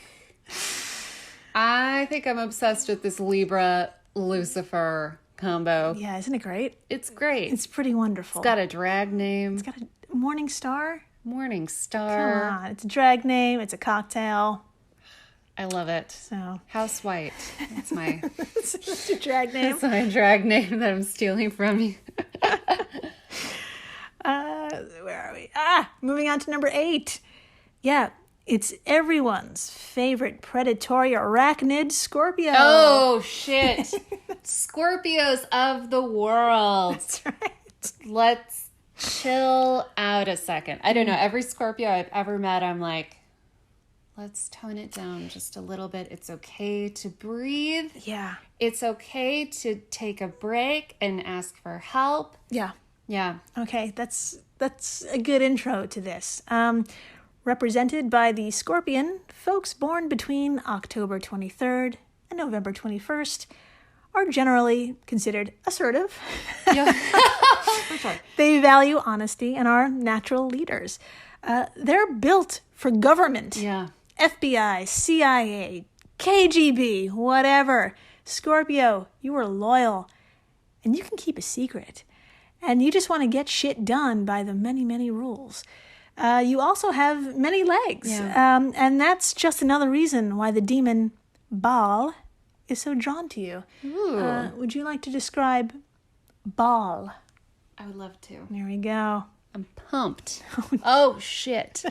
I'm obsessed with this Libra Lucifer combo. Yeah, isn't it great? It's great. It's pretty wonderful. It's got a drag name. It's got a Morning Star. Morning Come Star. on, it's a drag name. It's a cocktail. I love it. So House White. That's my it's a drag name. that's my drag name that I'm stealing from you. Where are we? Moving on to number 8. Yeah, it's everyone's favorite predatory arachnid, Scorpio. Oh shit. Scorpios of the world. That's right. Let's chill out a second. I don't know. Every Scorpio I've ever met, I'm like, let's tone it down just a little bit. It's okay to breathe. Yeah. It's okay to take a break and ask for help. Yeah. Yeah. Okay, that's a good intro to this. Represented by the Scorpion, folks born between October 23rd and November 21st are generally considered assertive. Yeah. For sure. They value honesty and are natural leaders. They're built for government. Yeah. FBI, CIA, KGB, whatever. Scorpio, you are loyal and you can keep a secret. And you just want to get shit done by the many, many rules. You also have many legs. Yeah. And that's just another reason why the demon Baal is so drawn to you. Ooh. Would you like to describe Baal? I would love to. There we go. I'm pumped. Oh, shit.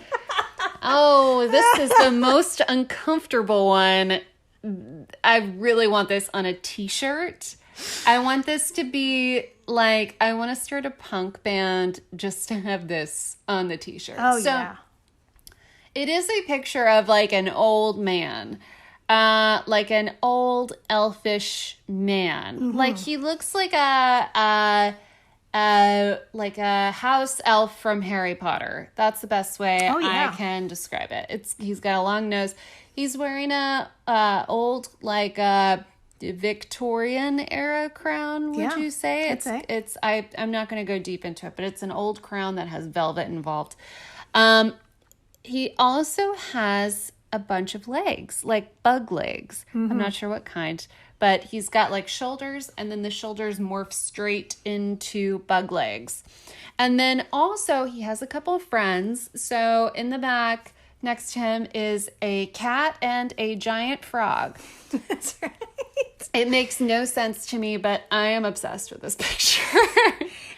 Oh, this is the most uncomfortable one. I really want this on a t-shirt. I want this to be like, I want to start a punk band just to have this on the t-shirt. Oh, so, yeah. It is a picture of like an old man. Like an old elfish man. Mm-hmm. Like he looks like a house elf from Harry Potter. That's the best way I can describe it. He's got a long nose. He's wearing a old Victorian era crown. Would you say? I'm not going to go deep into it, but it's an old crown that has velvet involved. He also has a bunch of legs, like bug legs. Mm-hmm. I'm not sure what kind, but he's got like shoulders, and then the shoulders morph straight into bug legs. And then also he has a couple of friends. So in the back next to him is a cat and a giant frog. That's right. It makes no sense to me, but I am obsessed with this picture.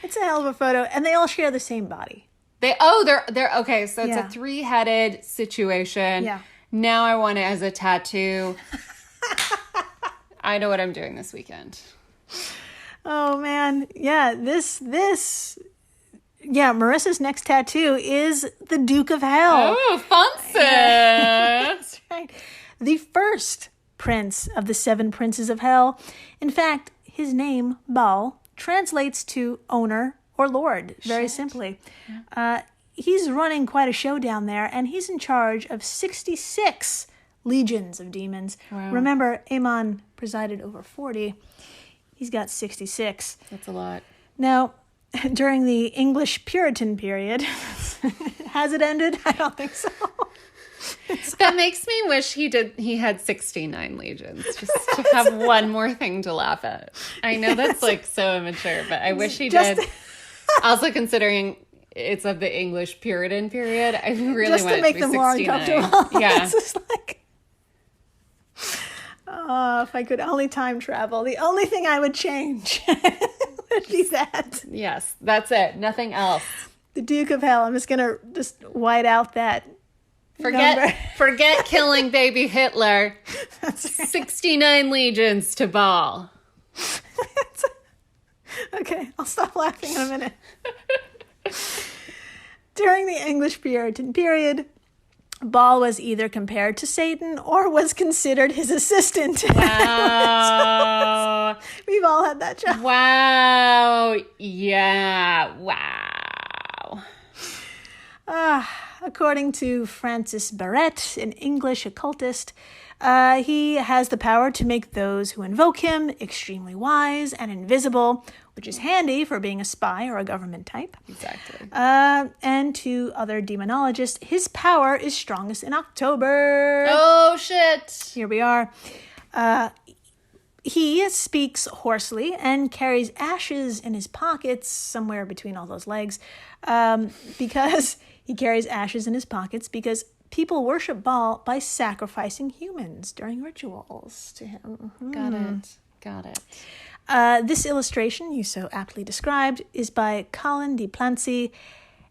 It's a hell of a photo, and they all share the same body. They're okay. So it's a 3-headed situation. Yeah. Now I want it as a tattoo. I know what I'm doing this weekend. Oh man, yeah. Marissa's next tattoo is the Duke of Hell. Oh, fancy! That's right. The first prince of the 7 princes of hell. In fact, his name, Baal, translates to owner or lord, very simply. He's running quite a show down there, and he's in charge of 66 legions of demons. Wow. Remember, Amon presided over 40. He's got 66. That's a lot. Now, during the English Puritan period, has it ended? I don't think so. That makes me wish he had 69 legions, just to have one more thing to laugh at. I know that's like so immature, but I wish he did. Also, considering it's of the English Puritan period, I really just want to make it to be them more 69. uncomfortable. Yeah. It's just like, if I could only time travel, the only thing I would change would be that. Yes, that's it. Nothing else. The Duke of Hell. I'm just gonna white out that. Forget killing baby Hitler. That's right. 69 legions to Baal. Okay, I'll stop laughing in a minute. During the English Puritan period, Baal was either compared to Satan or was considered his assistant. Wow. We've all had that job. Wow. Yeah. Wow. According to Francis Barrett, an English occultist, he has the power to make those who invoke him extremely wise and invisible, which is handy for being a spy or a government type. Exactly. And to other demonologists, his power is strongest in October. Oh, shit. Here we are. He speaks hoarsely and carries ashes in his pockets, somewhere between all those legs, because he carries ashes in his pockets because people worship Baal by sacrificing humans during rituals to him. Mm-hmm. Got it. This illustration you so aptly described is by Colin de Plancy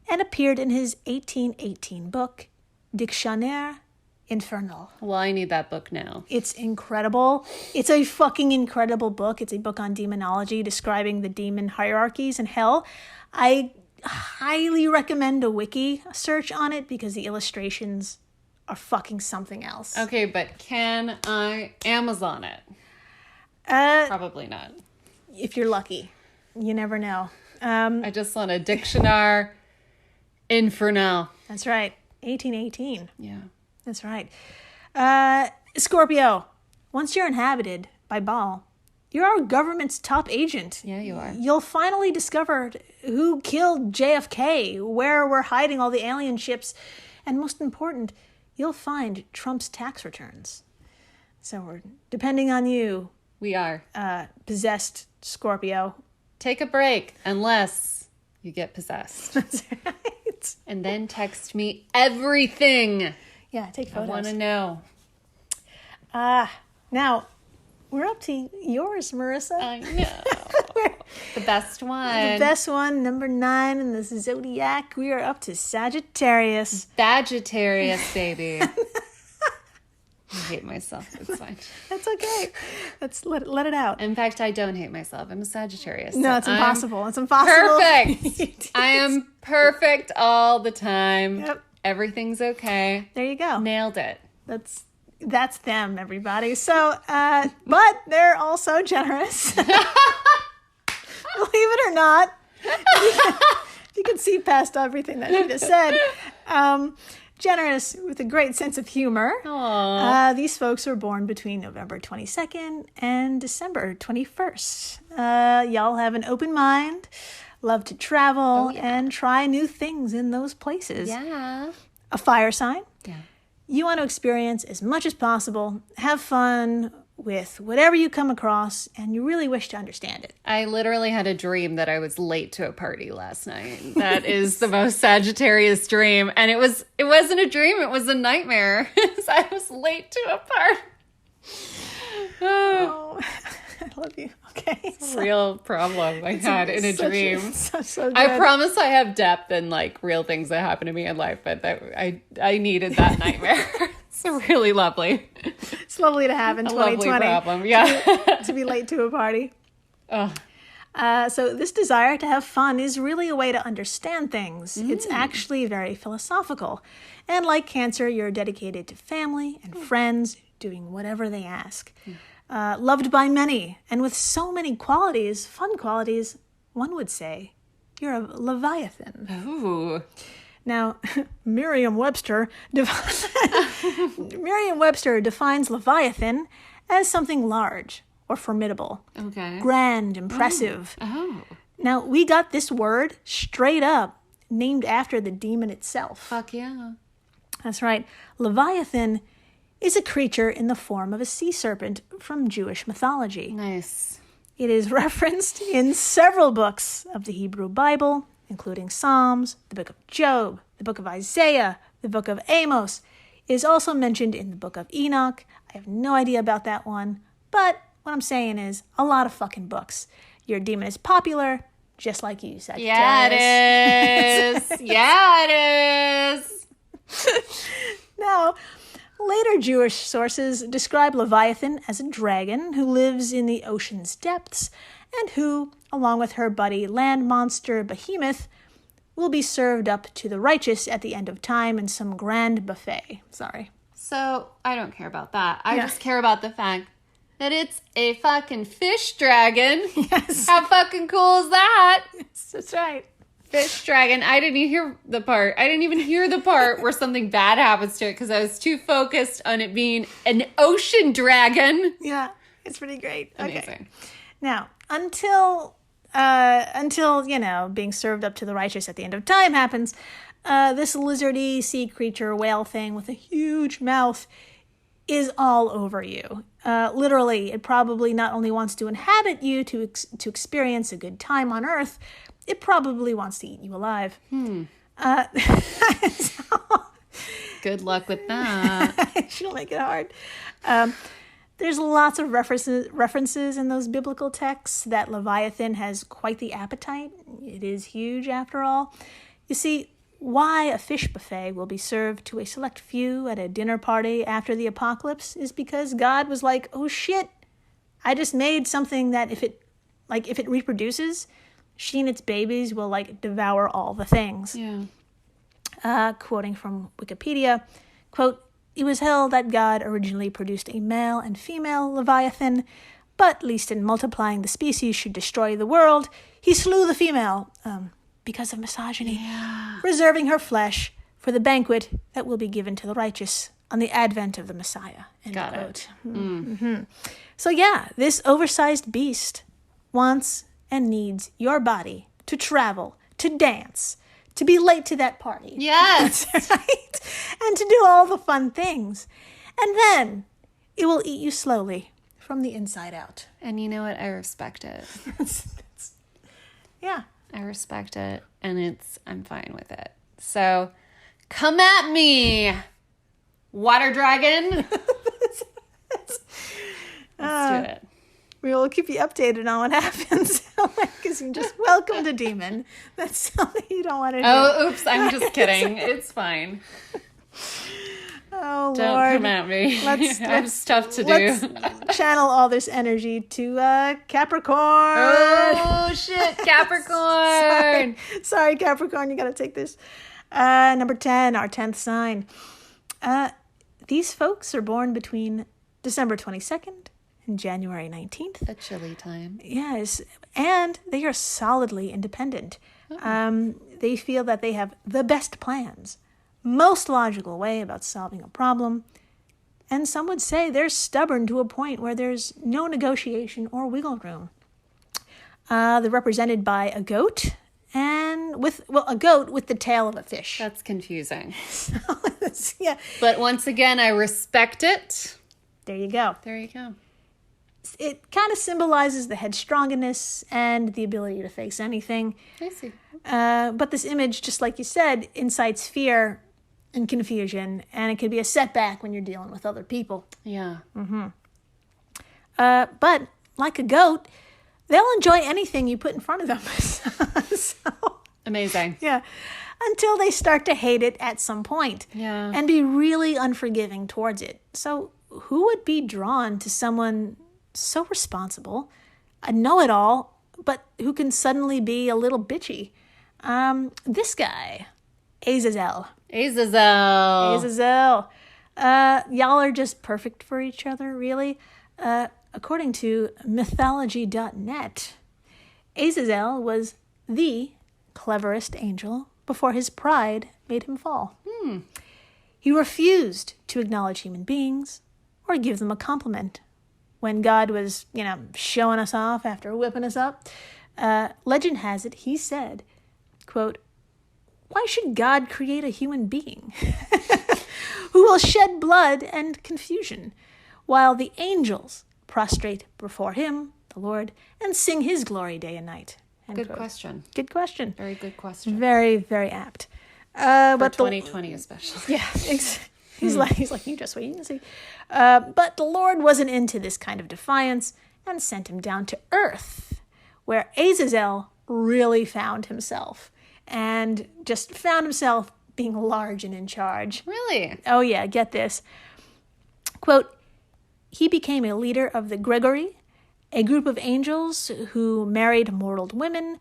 and appeared in his 1818 book, Dictionnaire Infernal. Well, I need that book now. It's incredible. It's a fucking incredible book. It's a book on demonology describing the demon hierarchies in hell. I highly recommend a wiki search on it because the illustrations are fucking something else. Okay, but can I Amazon it? Probably not. If you're lucky. You never know. I just want a Dictionnaire Infernal. That's right. 1818. Yeah. That's right. Scorpio, once you're inhabited by Baal, you're our government's top agent. Yeah, you are. You'll finally discover who killed JFK, where we're hiding all the alien ships, and most important, you'll find Trump's tax returns. So we're depending on you. We are. Possessed Scorpio. Take a break unless you get possessed. That's right. And then text me everything. Yeah, take photos. I want to know. Now, we're up to yours, Marissa. I know. The best one. The best one, number 9 in the Zodiac. We are up to Sagittarius. Sagittarius, baby. I hate myself. It's fine. That's okay. Let's let it out. In fact, I don't hate myself. I'm a Sagittarius. No, so it's impossible. It's impossible. Perfect. I am perfect all the time. Yep. Everything's okay. There you go. Nailed it. That's them, everybody. So, but they're also generous. Believe it or not, if you can see past everything that she just said, generous with a great sense of humor. These folks were born between November 22nd and December 21st. Y'all have an open mind, love to travel, and try new things in those places. Yeah. A fire sign. Yeah. You want to experience as much as possible, have fun with whatever you come across, and you really wish to understand it. I literally had a dream that I was late to a party last night. That is the most Sagittarius dream. And it wasn't a dream, it was a nightmare. I was late to a party. Oh, I love you. Okay. It's a real problem I had in a dream. So good. I promise I have depth in like real things that happen to me in life, but I needed that nightmare. It's really lovely. It's lovely to have in A 2020. lovely problem, yeah. To be late to a party. Oh. So this desire to have fun is really a way to understand things. It's actually very philosophical. And like Cancer, you're dedicated to family and friends, doing whatever they ask. Loved by many, and with so many qualities, fun qualities, one would say you're a Leviathan. Ooh. Now, Merriam-Webster defines Leviathan as something large or formidable, Okay. grand, impressive. Oh. Now, we got this word straight up named after the demon itself. Fuck yeah. That's right. Leviathan is a creature in the form of a sea serpent from Jewish mythology. Nice. It is referenced in several books of the Hebrew Bible, including Psalms, the book of Job, the book of Isaiah, the book of Amos. It is also mentioned in the book of Enoch. I have no idea about that one, but what I'm saying is a lot of fucking books. Your demon is popular, just like you, Sagittarius. Yeah, it is. Yeah, it is. Now, later Jewish sources describe Leviathan as a dragon who lives in the ocean's depths and who, along with her buddy land monster Behemoth, will be served up to the righteous at the end of time in some grand buffet. Sorry. So, I don't care about that. I Yeah. just care about the fact that it's a fucking fish dragon. Yes. How fucking cool is that? That's right. Fish dragon. I didn't even hear the part where something bad happens to it because I was too focused on it being an ocean dragon. Yeah, it's pretty great. Okay. Amazing. Now, until being served up to the righteous at the end of time happens, this lizardy sea creature whale thing with a huge mouth is all over you. Literally, it probably not only wants to inhabit you to experience a good time on Earth, it probably wants to eat you alive. Good luck with that. She'll make it hard. There's lots of references in those biblical texts that Leviathan has quite the appetite. It is huge, after all. You see, why a fish buffet will be served to a select few at a dinner party after the apocalypse is because God was like, oh shit, I just made something that if it reproduces, she and its babies will devour all the things. Yeah. Quoting from Wikipedia, quote, "It was held that God originally produced a male and female Leviathan, but lest in multiplying the species should destroy the world, he slew the female, because of misogyny, reserving her flesh for the banquet that will be given to the righteous on the advent of the Messiah." End Got quote. it. Mm-hmm. So yeah, this oversized beast wants and needs your body to travel, to dance, to be late to that party. Yes. Right? And to do all the fun things. And then it will eat you slowly from the inside out. And you know what? I respect it. Yeah. I respect it, and I'm fine with it. So, come at me, water dragon. Let's do it. We will keep you updated on what happens. Because you just welcomed a demon. That's something you don't want to do. Oh, oops. I'm just kidding. It's fine. Oh, Don't Lord. come at me. I have stuff to do. Let's channel all this energy to Capricorn. Oh, shit. Capricorn. Sorry, Capricorn. You got to take this. Number 10, our 10th sign. These folks are born between December 22nd and January 19th. A chilly time. Yes, and they are solidly independent. They feel that they have the best plans, most logical way about solving a problem, and some would say they're stubborn to a point where there's no negotiation or wiggle room. They're represented by a goat, and a goat with the tail of a fish. That's confusing. Yeah, But once again, I respect it. there you go. There you go. It kind of symbolizes the headstronginess and the ability to face anything. I see. But this image, just like you said, incites fear and confusion, and it can be a setback when you're dealing with other people. Yeah. But like a goat, they'll enjoy anything you put in front of them. So, Amazing. yeah, until they start to hate it at some point. Yeah. And be really unforgiving towards it. So who would be drawn to someone so responsible, a know-it-all, but who can suddenly be a little bitchy? This guy, Azazel. Azazel. Y'all are just perfect for each other, really. According to mythology.net, Azazel was the cleverest angel before his pride made him fall. He refused to acknowledge human beings or give them a compliment. When God was, showing us off after whipping us up, legend has it, he said, quote, "Why should God create a human being who will shed blood and confusion, while the angels prostrate before him, the Lord, and sing his glory day and night?" End Good quote. question. Good question. Very good question. Very, very apt. For But 2020 especially. yeah, he's like, you just wait and see. But the Lord wasn't into this kind of defiance and sent him down to earth, where Azazel really found himself and just found himself being large and in charge. Really? Oh yeah, get this. Quote, "He became a leader of the Gregory, a group of angels who married mortal women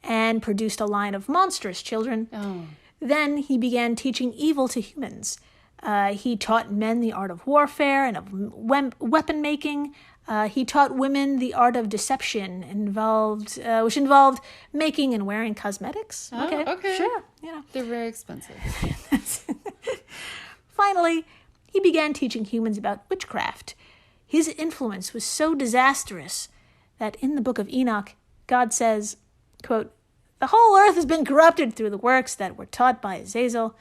and produced a line of monstrous children. Oh. Then he began teaching evil to humans. He taught men the art of warfare and of weapon making. He taught women the art of deception, which involved making and wearing cosmetics." Oh, okay. Sure. They're very expensive. Finally, he began teaching humans about witchcraft. His influence was so disastrous that in the book of Enoch, God says, quote, "The whole earth has been corrupted through the works that were taught by Azazel.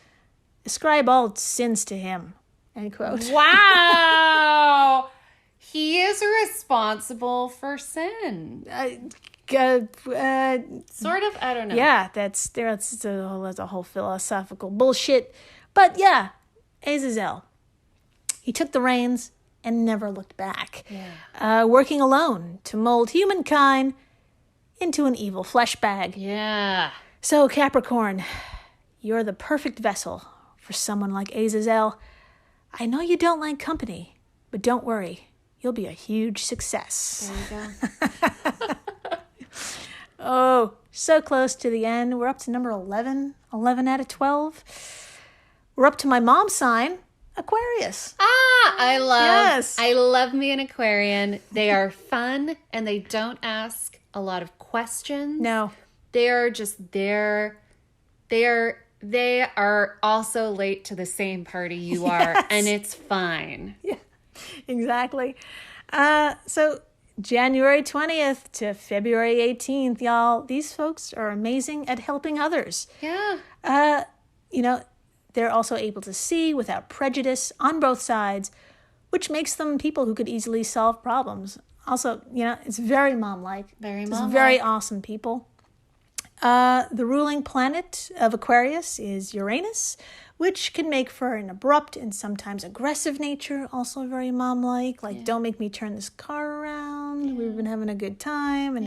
Ascribe all sins to him." End quote. Wow. He is responsible for sin. Sort of. I don't know. Yeah, that's a whole philosophical bullshit. But yeah, Azazel. He took the reins and never looked back. Yeah. Working alone to mold humankind into an evil flesh bag. Yeah. So Capricorn, you're the perfect vessel for someone like Azazel. I know you don't like company, but don't worry. You'll be a huge success. There you go. Oh, so close to the end. We're up to number 11. 11 out of 12. We're up to my mom's sign, Aquarius. I love me an Aquarian. They are fun and they don't ask a lot of questions. No. They are just there. They are also late to the same party you are, and it's fine. Yeah, exactly. So January 20th to February 18th, y'all, these folks are amazing at helping others. Yeah. They're also able to see without prejudice on both sides, which makes them people who could easily solve problems. Also, it's very mom-like. Very Just mom-like. very awesome people. The ruling planet of Aquarius is Uranus, which can make for an abrupt and sometimes aggressive nature, also very mom-like. Don't make me turn this car around. around. We've been having a good time, and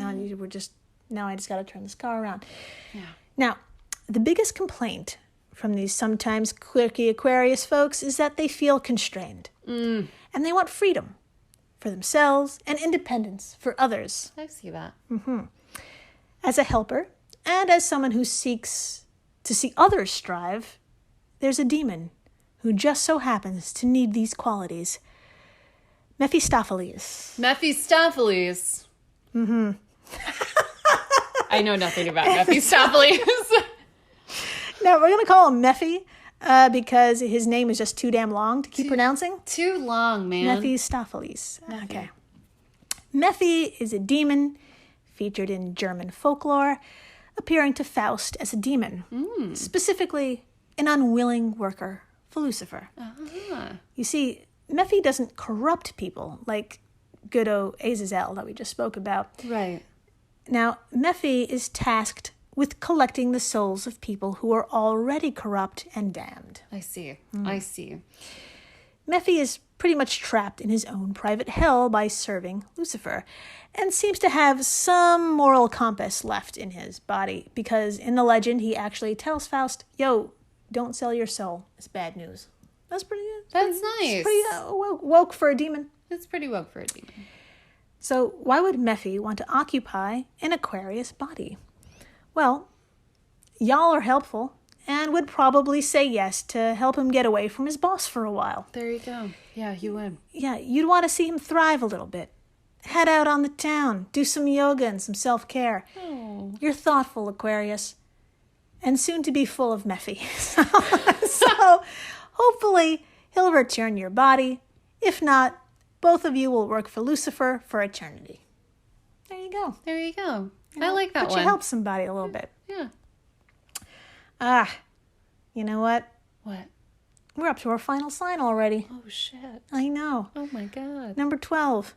now I just got to turn this car around. Yeah. Now, the biggest complaint from these sometimes quirky Aquarius folks is that they feel constrained. And they want freedom for themselves and independence for others. I see that. As a helper and as someone who seeks to see others strive, there's a demon who just so happens to need these qualities. Mephistopheles. Mephistopheles. I know nothing about Mephistopheles. Now, we're going to call him Mephi because his name is just too damn long to keep pronouncing. Too long, man. Mephistopheles. Okay. Mephi is a demon featured in German folklore, appearing to Faust as a demon, specifically an unwilling worker for Lucifer. You see, Mephi doesn't corrupt people like good old Azazel that we just spoke about. Right. Now, Mephi is tasked with collecting the souls of people who are already corrupt and damned. I see. I see. Mephi is pretty much trapped in his own private hell by serving Lucifer, and seems to have some moral compass left in his body, because in the legend he actually tells Faust, yo, don't sell your soul. It's bad news. That's pretty good. That's nice. It's pretty woke for a demon. It's pretty woke for a demon. So why would Mephi want to occupy an Aquarius body? Well, y'all are helpful and would probably say yes to help him get away from his boss for a while. There you go. Yeah, you would. Yeah, you'd want to see him thrive a little bit. Head out on the town, do some yoga and some self-care. Oh. You're thoughtful, Aquarius, and soon to be full of Mephi. So hopefully he'll return your body. If not, both of you will work for Lucifer for eternity. There you go. There you go. I like that But one. you help somebody a little bit. Yeah. You know what? What? We're up to our final sign already. Oh, shit. I know. Oh, my God. Number 12,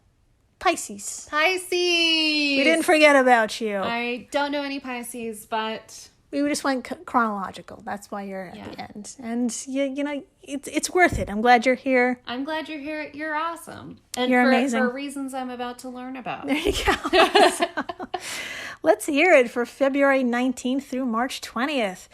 Pisces. Pisces. We didn't forget about you. I don't know any Pisces, but We just went chronological. That's why you're at the end. And, you know, it's worth it. I'm glad you're here. I'm glad you're here. You're awesome. And You're for, amazing. for reasons I'm about to learn about. There you go. So, let's hear it for February 19th through March 20th.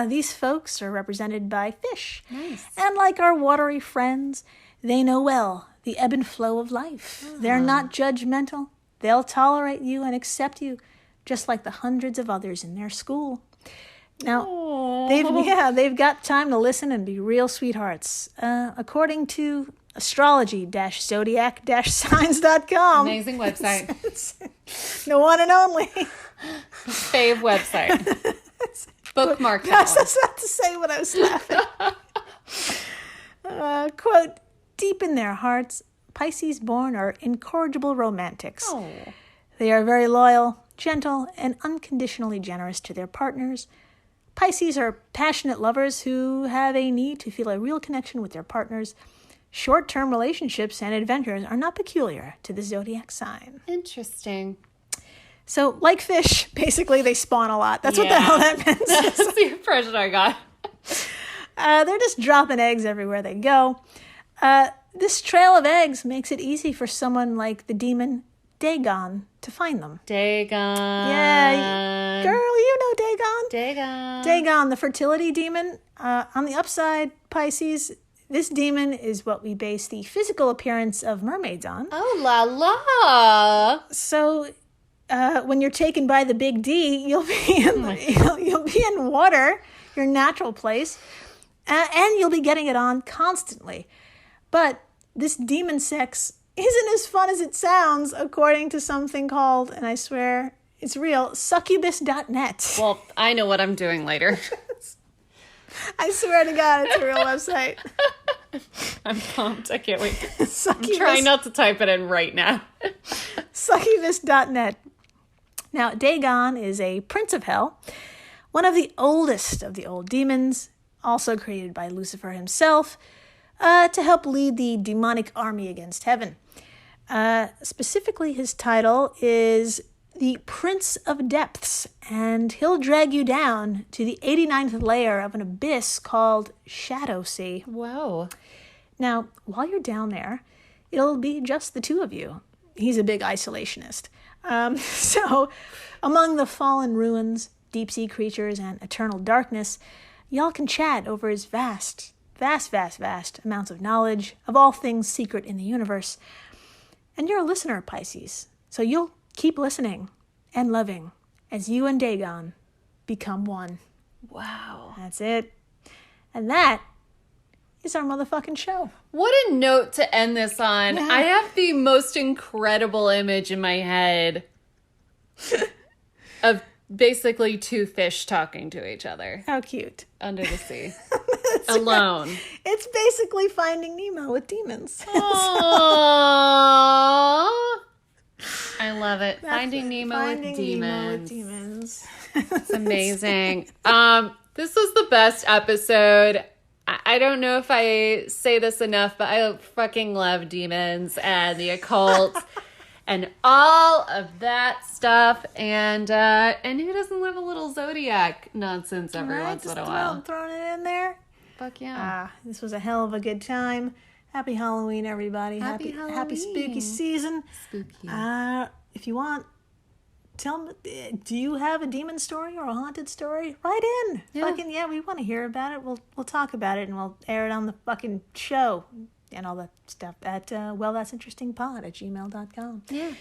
These folks are represented by fish. Nice. And like our watery friends, they know well the ebb and flow of life. They're not judgmental. They'll tolerate you and accept you, just like the hundreds of others in their school. Now, they've got time to listen and be real sweethearts. According to astrology-zodiac-signs.com. Amazing website. The one and only. Fave website. Bookmark that Yes, I one. was about to say when I was laughing. Quote, deep in their hearts, Pisces born are incorrigible romantics. Oh. They are very loyal, gentle, and unconditionally generous to their partners. Pisces are passionate lovers who have a need to feel a real connection with their partners. Short-term relationships and adventures are not peculiar to the zodiac sign. Interesting. So, like fish, basically they spawn a lot. That's what the hell that means. That's the impression I got. They're just dropping eggs everywhere they go. This trail of eggs makes it easy for someone like the demon Dagon to find them. Dagon. Yeah, girl, you know Dagon. Dagon. Dagon, the fertility demon. On the upside, Pisces, this demon is what we base the physical appearance of mermaids on. Oh, la la. So, when you're taken by the big D, you'll be in water, your natural place, and you'll be getting it on constantly. But this demon sex isn't as fun as it sounds, according to something called, and I swear it's real, succubus.net. Well, I know what I'm doing later. I swear to God, it's a real website. I'm pumped. I can't wait. Succubus. I'm trying not to type it in right now. Succubus.net. Now, Dagon is a prince of hell, one of the oldest of the old demons, also created by Lucifer himself, to help lead the demonic army against heaven. Specifically, his title is the Prince of Depths, and he'll drag you down to the 89th layer of an abyss called Shadow Sea. Whoa. Now, while you're down there, it'll be just the two of you. he's a big isolationist. So among the fallen ruins, deep sea creatures, and eternal darkness, y'all can chat over his vast amounts of knowledge of all things secret in the universe. And you're a listener, Pisces, so you'll keep listening and loving as you and Dagon become one. Wow. That's it. And that is our motherfucking show. What a note to end this on. Yeah. I have the most incredible image in my head of basically two fish talking to each other How cute. under the sea. Alone. It's basically Finding Nemo with demons. Aww. I love it. Finding Nemo with demons. It's amazing. This was the best episode. I don't know if I say this enough, but I fucking love demons and the occult and all of that stuff. And who doesn't love a little Zodiac nonsense every once in a while? Throwing it in there. Fuck yeah. This was a hell of a good time. Happy Halloween, everybody. Happy Happy spooky Halloween. season. Spooky. If you want, tell me, do you have a demon story or a haunted story? Write in. Yeah. We want to hear about it. We'll talk about it and we'll air it on the fucking show and all that stuff at wellthatsinterestingpod@gmail.com. Yeah.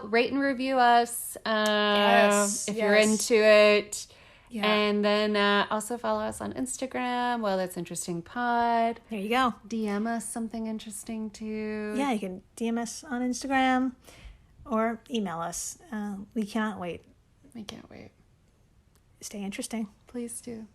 Rate and review us if you're yes. into it. Yeah. And then also follow us on Instagram. Well, that's interesting pod. There you go. DM us something interesting too. Yeah, you can DM us on Instagram or email us. We cannot wait. We can't wait. Stay interesting. Please do.